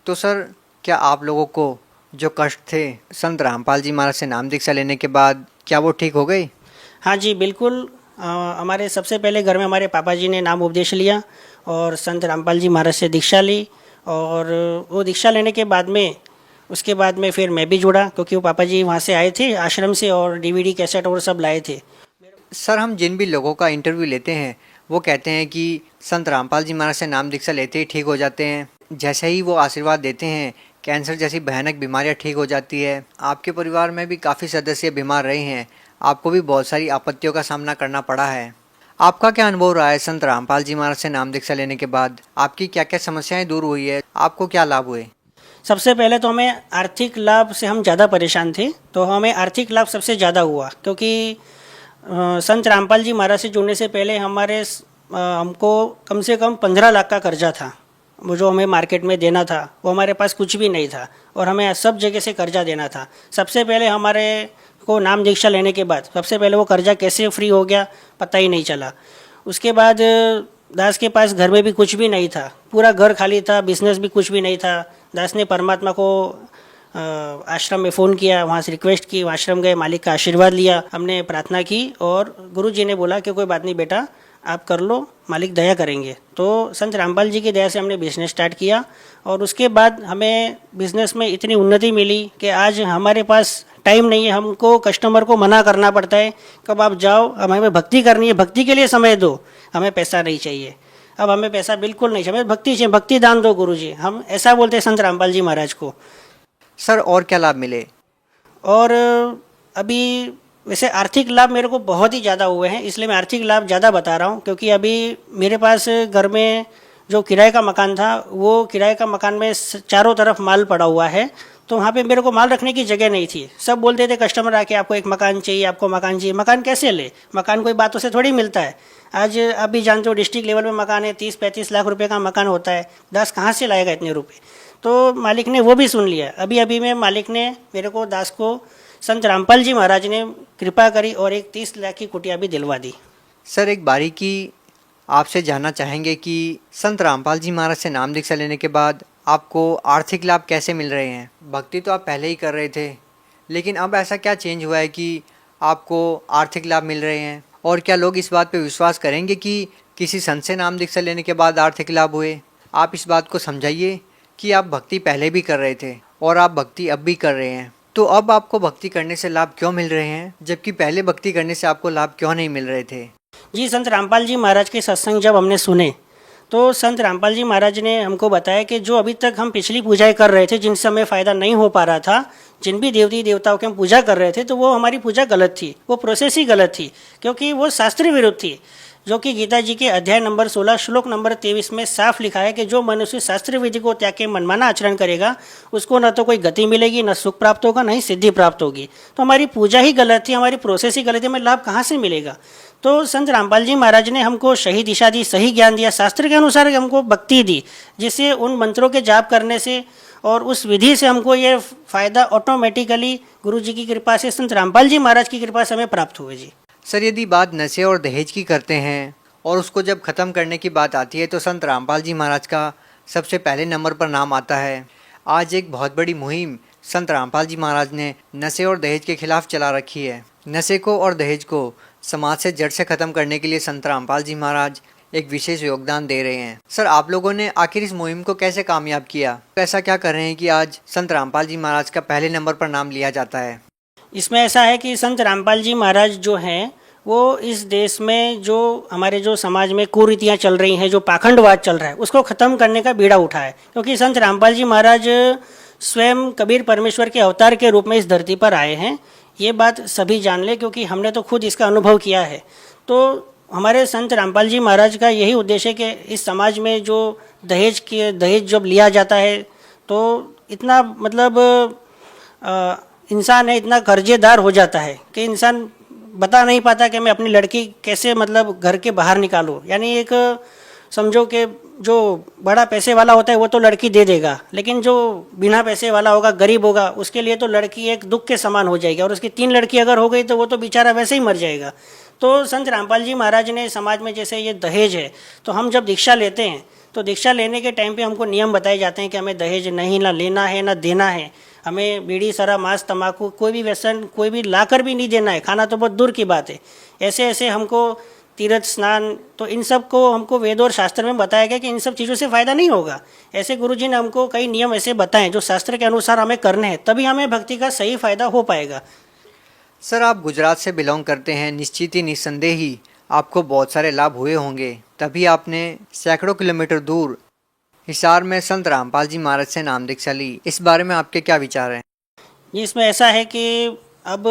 तो सर क्या आप लोगों को जो कष्ट थे संत रामपाल जी महाराज से नाम दीक्षा लेने के बाद क्या वो ठीक हो गई? हाँ जी बिल्कुल, हमारे सबसे पहले घर में हमारे पापा जी ने नाम उपदेश लिया और संत रामपाल जी महाराज से दीक्षा ली। और वो दीक्षा लेने के बाद में उसके बाद में फिर मैं भी जुड़ा, क्योंकि वो पापा जी वहाँ से आए थे आश्रम से और डीवीडी कैसेट और सब लाए थे। सर, हम जिन भी लोगों का इंटरव्यू लेते हैं वो कहते हैं कि संत रामपाल जी महाराज से नाम दीक्षा लेते ही ठीक हो जाते हैं। जैसे ही वो आशीर्वाद देते हैं, कैंसर जैसी भयानक बीमारियां ठीक हो जाती है। आपके परिवार में भी काफ़ी सदस्य बीमार रहे हैं, आपको भी बहुत सारी आपत्तियों का सामना करना पड़ा है। आपका क्या अनुभव रहा है संत रामपाल जी महाराज से नाम दीक्षा लेने के बाद? आपकी क्या क्या समस्याएं दूर हुई है? आपको क्या लाभ हुए? सबसे पहले तो हमें आर्थिक लाभ से हम ज़्यादा परेशान थे, तो हमें आर्थिक लाभ सबसे ज़्यादा हुआ, क्योंकि संत रामपाल जी महाराज से जुड़ने से पहले हमको कम से कम 15 लाख का कर्जा था। वो जो हमें मार्केट में देना था वो हमारे पास कुछ भी नहीं था और हमें सब जगह से कर्जा देना था। सबसे पहले हमारे को नाम दीक्षा लेने के बाद सबसे पहले वो कर्जा कैसे फ्री हो गया पता ही नहीं चला। उसके बाद दास के पास घर में भी कुछ भी नहीं था, पूरा घर खाली था, बिजनेस भी कुछ भी नहीं था। दास ने परमात्मा को आश्रम में फ़ोन किया, वहाँ से रिक्वेस्ट की, आश्रम गए, मालिक का आशीर्वाद लिया, हमने प्रार्थना की और गुरुजी ने बोला कि कोई बात नहीं बेटा, आप कर लो, मालिक दया करेंगे। तो संत रामपाल जी की दया से हमने बिज़नेस स्टार्ट किया और उसके बाद हमें बिज़नेस में इतनी उन्नति मिली कि आज हमारे पास टाइम नहीं है, हमको कस्टमर को मना करना पड़ता है, कब आप जाओ, अब हमें भक्ति करनी है, भक्ति के लिए समय दो, हमें पैसा नहीं चाहिए। अब हमें पैसा बिल्कुल नहीं चाहिए, भक्ति चाहिए, भक्ति दान दो गुरुजी, हम ऐसा बोलते हैं संत रामपाल जी महाराज को। सर, और क्या लाभ मिले? और अभी वैसे आर्थिक लाभ मेरे को बहुत ही ज़्यादा हुए हैं, इसलिए मैं आर्थिक लाभ ज़्यादा बता रहा हूँ, क्योंकि अभी मेरे पास घर में जो किराए का मकान था, वो किराए का मकान में चारों तरफ माल पड़ा हुआ है, तो वहाँ पे मेरे को माल रखने की जगह नहीं थी। सब बोलते थे कस्टमर आके, आपको एक मकान चाहिए, आपको मकान चाहिए। मकान कैसे ले? मकान कोई बातों से थोड़ी मिलता है। आज अभी जानते हो डिस्ट्रिक्ट लेवल में मकान है, 30-35 लाख रुपए का मकान होता है, दास कहाँ से लाएगा इतने रुपए? तो मालिक ने वो भी सुन लिया। अभी में मालिक ने मेरे को, दास को, संत रामपाल जी महाराज ने कृपा करी और एक 30 लाख की कुटिया भी दिलवा दी। सर, एक बारीकी आपसे जानना चाहेंगे कि संत रामपाल जी महाराज से नाम दीक्षा लेने के बाद आपको आर्थिक लाभ कैसे मिल रहे हैं? भक्ति तो आप पहले ही कर रहे थे, लेकिन अब ऐसा क्या चेंज हुआ है कि आपको आर्थिक लाभ मिल रहे हैं? और क्या लोग इस बात पे विश्वास करेंगे कि किसी संत से नाम दीक्षा लेने के बाद आर्थिक लाभ हुए? आप इस बात को समझाइए कि आप भक्ति पहले भी कर रहे थे और आप भक्ति अब भी कर रहे हैं, तो अब आपको भक्ति करने से लाभ क्यों मिल रहे हैं, जबकि पहले भक्ति करने से आपको लाभ क्यों नहीं मिल रहे थे? जी, संत रामपाल जी महाराज के सत्संग जब हमने सुने तो संत रामपाल जी महाराज ने हमको बताया कि जो अभी तक हम पिछली पूजाएं कर रहे थे, जिनसे हमें फ़ायदा नहीं हो पा रहा था, जिन भी देवती देवताओं की हम पूजा कर रहे थे, तो वो हमारी पूजा गलत थी, वो प्रोसेस ही गलत थी, क्योंकि वो शास्त्र विरुद्ध थी। जो कि गीता जी के अध्याय नंबर 16 श्लोक नंबर 23 में साफ लिखा है कि जो मनुष्य शास्त्र विधि को त्याग के मनमाना आचरण करेगा, उसको न तो कोई गति मिलेगी, न सुख प्राप्त होगा, न ही सिद्धि प्राप्त होगी। तो हमारी पूजा ही गलत थी, हमारी प्रोसेस ही गलत थी, हमें लाभ कहाँ से मिलेगा? तो संत रामपाल जी महाराज ने हमको सही दिशा दी, सही ज्ञान दिया, शास्त्र के अनुसार हमको भक्ति दी, जिससे उन मंत्रों के जाप करने से और उस विधि से हमको ये फ़ायदा ऑटोमेटिकली गुरु जी की कृपा से, संत रामपाल जी महाराज की कृपा से हमें प्राप्त हुए। जी सर, यदि बात नशे और दहेज की करते हैं और उसको जब ख़त्म करने की बात आती है तो संत रामपाल जी महाराज का सबसे पहले नंबर पर नाम आता है। आज एक बहुत बड़ी मुहिम संत रामपाल जी महाराज ने नशे और दहेज के खिलाफ चला रखी है। नशे को और दहेज को समाज से जड़ से ख़त्म करने के लिए संत रामपाल जी महाराज एक विशेष योगदान दे रहे हैं। सर, आप लोगों ने आखिर इस मुहिम को कैसे कामयाब किया? ऐसा क्या कर रहे हैं कि आज संत रामपाल जी महाराज का पहले नंबर पर नाम लिया जाता है? इसमें ऐसा है कि संत रामपाल जी महाराज जो हैं, वो इस देश में जो हमारे जो समाज में कुरीतियाँ चल रही हैं, जो पाखंडवाद चल रहा है, उसको ख़त्म करने का बीड़ा उठाए। क्योंकि संत रामपाल जी महाराज स्वयं कबीर परमेश्वर के अवतार के रूप में इस धरती पर आए हैं, ये बात सभी जान ले, क्योंकि हमने तो खुद इसका अनुभव किया है। तो हमारे संत रामपाल जी महाराज का यही उद्देश्य है कि इस समाज में जो दहेज जब लिया जाता है, तो इतना मतलब इंसान है, इतना कर्जेदार हो जाता है कि इंसान बता नहीं पाता कि मैं अपनी लड़की कैसे मतलब घर के बाहर निकालूं। यानी एक समझो कि जो बड़ा पैसे वाला होता है वो तो लड़की दे देगा, लेकिन जो बिना पैसे वाला होगा, गरीब होगा, उसके लिए तो लड़की एक दुख के समान हो जाएगी, और उसकी 3 लड़की अगर हो गई तो वो तो बेचारा वैसे ही मर जाएगा। तो संत रामपाल जी महाराज ने समाज में, जैसे ये दहेज है, तो हम जब दीक्षा लेते हैं तो दीक्षा लेने के टाइम पे हमको नियम बताए जाते हैं कि हमें दहेज नहीं ना लेना है, ना देना है। हमें बीड़ी शराब मांस तंबाकू कोई भी व्यसन कोई भी लाकर भी नहीं देना है, खाना तो बहुत दूर की बात है। ऐसे ऐसे हमको तीर्थ स्नान तो इन सब को हमको वेद और शास्त्र में बताया गया कि इन सब चीज़ों से फ़ायदा नहीं होगा। ऐसे गुरुजी ने हमको कई नियम ऐसे बताए जो शास्त्र के अनुसार हमें करने हैं, तभी हमें भक्ति का सही फ़ायदा हो पाएगा। सर आप गुजरात से बिलोंग करते हैं, निश्चित ही निस्संदेह ही आपको बहुत सारे लाभ हुए होंगे, तभी आपने सैकड़ों किलोमीटर दूर हिसार में संत रामपाल जी महाराज से नाम दीक्षा ली। इस बारे में आपके क्या विचार हैं? जी, इसमें ऐसा है कि अब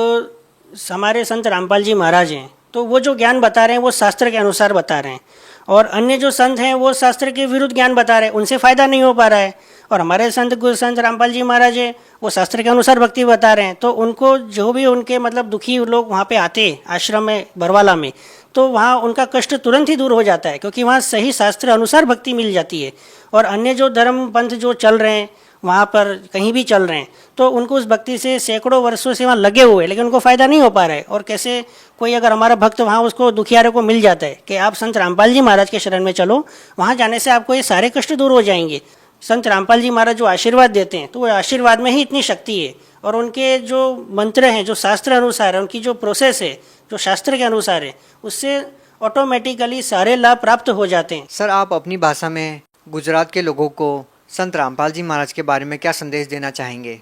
हमारे संत रामपाल जी महाराज हैं तो वो जो ज्ञान बता रहे हैं वो शास्त्र के अनुसार बता रहे हैं, और अन्य जो संत हैं वो शास्त्र के विरुद्ध ज्ञान बता रहे हैं, उनसे फ़ायदा नहीं हो पा रहा है। और हमारे संत रामपाल जी महाराज हैं वो शास्त्र के अनुसार भक्ति बता रहे हैं, तो उनको जो भी उनके मतलब दुखी लोग वहाँ पे आते आश्रम में बरवाला में, तो वहाँ उनका कष्ट तुरंत ही दूर हो जाता है, क्योंकि वहाँ सही शास्त्र अनुसार भक्ति मिल जाती है। और अन्य जो धर्म पंथ जो चल रहे हैं वहाँ पर कहीं भी चल रहे हैं, तो उनको उस भक्ति से सैकड़ों वर्षों से वहाँ लगे हुए, लेकिन उनको फ़ायदा नहीं हो पा रहा है। और कैसे कोई अगर हमारा भक्त वहाँ उसको दुखियारे को मिल जाता है कि आप संत रामपाल जी महाराज के शरण में चलो, वहाँ जाने से आपको ये सारे कष्ट दूर हो जाएंगे। संत रामपाल जी महाराज जो आशीर्वाद देते हैं तो वो आशीर्वाद में ही इतनी शक्ति है, और उनके जो मंत्र हैं जो शास्त्र अनुसार है, उनकी जो प्रोसेस है जो शास्त्र के अनुसार है, उससे ऑटोमेटिकली सारे लाभ प्राप्त हो जाते हैं। सर आप अपनी भाषा में गुजरात के लोगों को संत रामपाल जी महाराज के बारे में क्या संदेश देना चाहेंगे?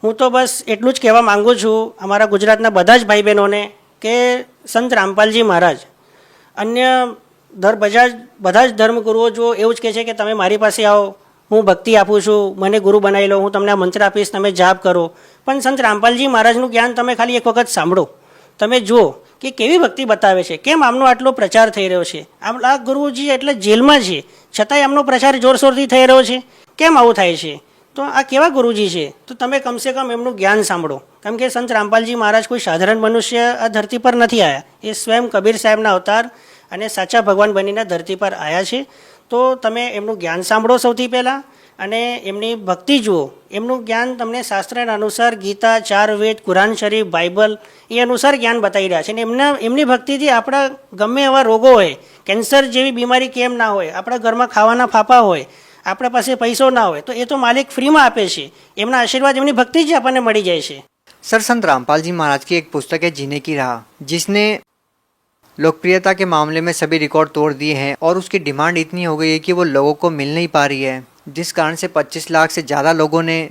હું તો બસ એટલું જ કહેવા માગું છું અમારા ગુજરાતના બધા જ ભાઈ બહેનોને કે સંત રામપાલજી મહારાજ અન્ય બધા જ ધર્મગુરુઓ જો એવું જ કહે છે કે તમે મારી પાસે આવો, હું ભક્તિ આપું છું, મને ગુરુ બનાવી લો, હું તમને આ મંત્ર આપીશ, તમે જાપ કરો, પણ સંત રામપાલજી મહારાજનું જ્ઞાન તમે ખાલી એક વખત સાંભળો, તમે જુઓ કે કેવી ભક્તિ બતાવે છે, કેમ આમનો આટલો પ્રચાર થઈ રહ્યો છે। આ ગુરુજી એટલે જેલમાં છે છતાંય આમનો પ્રચાર જોરશોરથી થઈ રહ્યો છે, કેમ આવું થાય છે? તો આ કેવા ગુરુજી છે? તો તમે કમસે કમ એમનું જ્ઞાન સાંભળો, કેમ કે સંત રામપાલજી મહારાજ કોઈ સાધારણ મનુષ્ય આ ધરતી પર નથી આવ્યા, એ સ્વયં કબીર સાહેબના અવતાર અને સાચા ભગવાન બનીને ધરતી પર આવ્યા છે। તો તમે એમનું જ્ઞાન સાંભળો સૌથી પહેલાં, અને એમની ભક્તિ જુઓ। એમનું જ્ઞાન તમને શાસ્ત્રના અનુસાર ગીતા, 4 વેદ, કુરાન શરીફ, બાઇબલ એ અનુસાર જ્ઞાન બતાવી રહ્યા છે, અને એમની ભક્તિથી આપણા ગમે એવા રોગો હોય, કેન્સર જેવી બીમારી કેમ ના હોય, આપણા ઘરમાં ખાવાના ફાફા હોય, આપણા પાસે પૈસો ના હોય, તો એ તો માલિક ફ્રીમાં આપે છે, એમના આશીર્વાદ એમની ભક્તિ જ આપણને મળી જાય છે। सर संत रामपाल जी महाराज की एक पुस्तक है जीने की राह, जिसने लोकप्रियता के मामले में सभी रिकॉर्ड तोड़ दिए हैं, और उसकी डिमांड इतनी हो गई है कि वो लोगों को मिल नहीं पा रही है, जिस कारण से 25 लाख से ज़्यादा लोगों ने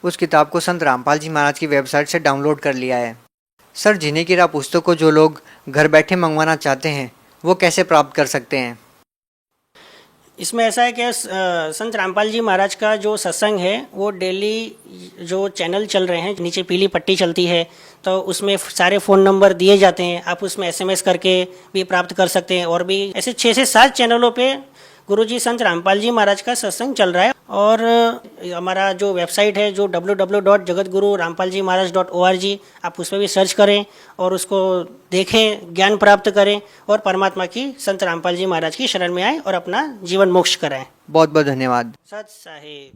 उस किताब को संत रामपाल जी महाराज की वेबसाइट से डाउनलोड कर लिया है। सर जीने की राह पुस्तक को जो लोग घर बैठे मंगवाना चाहते हैं वो कैसे प्राप्त कर सकते हैं? इसमें ऐसा है कि संत रामपाल जी महाराज का जो सत्संग है वो डेली जो चैनल चल रहे हैं, नीचे पीली पट्टी चलती है, तो उसमें सारे फ़ोन नंबर दिए जाते हैं, आप उसमें SMS करके भी प्राप्त कर सकते हैं। और भी ऐसे 6 से 7 चैनलों पे गुरुजी संत रामपाल जी महाराज का सत्संग चल रहा है। और हमारा जो वेबसाइट है जो www.jagatguru-rampaljimaharaj.org, आप उस पर भी सर्च करें और उसको देखें, ज्ञान प्राप्त करें और परमात्मा की संत रामपाल जी महाराज की शरण में आए और अपना जीवन मोक्ष कराएं। बहुत बहुत धन्यवाद। सत साहिब।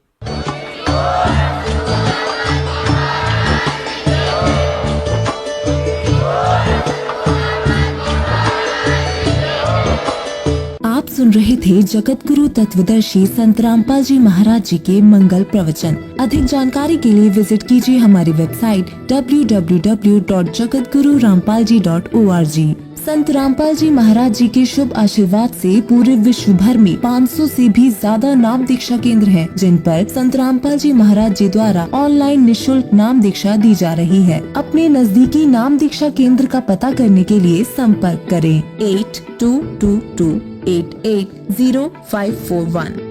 आप सुन रहे थे जगत गुरु तत्वदर्शी संत रामपाल जी महाराज जी के मंगल प्रवचन। अधिक जानकारी के लिए विजिट कीजिए हमारी वेबसाइट www.jagatguru-rampalji.org। संत रामपाल जी महाराज जी के शुभ आशीर्वाद से पूरे विश्व भर में 500 से भी ज्यादा नाम दीक्षा केंद्र हैं, जिन पर संत रामपाल जी महाराज जी द्वारा ऑनलाइन निशुल्क नाम दीक्षा दी जा रही है। अपने नजदीकी नाम दीक्षा केंद्र का पता करने के लिए संपर्क करें 8222880541।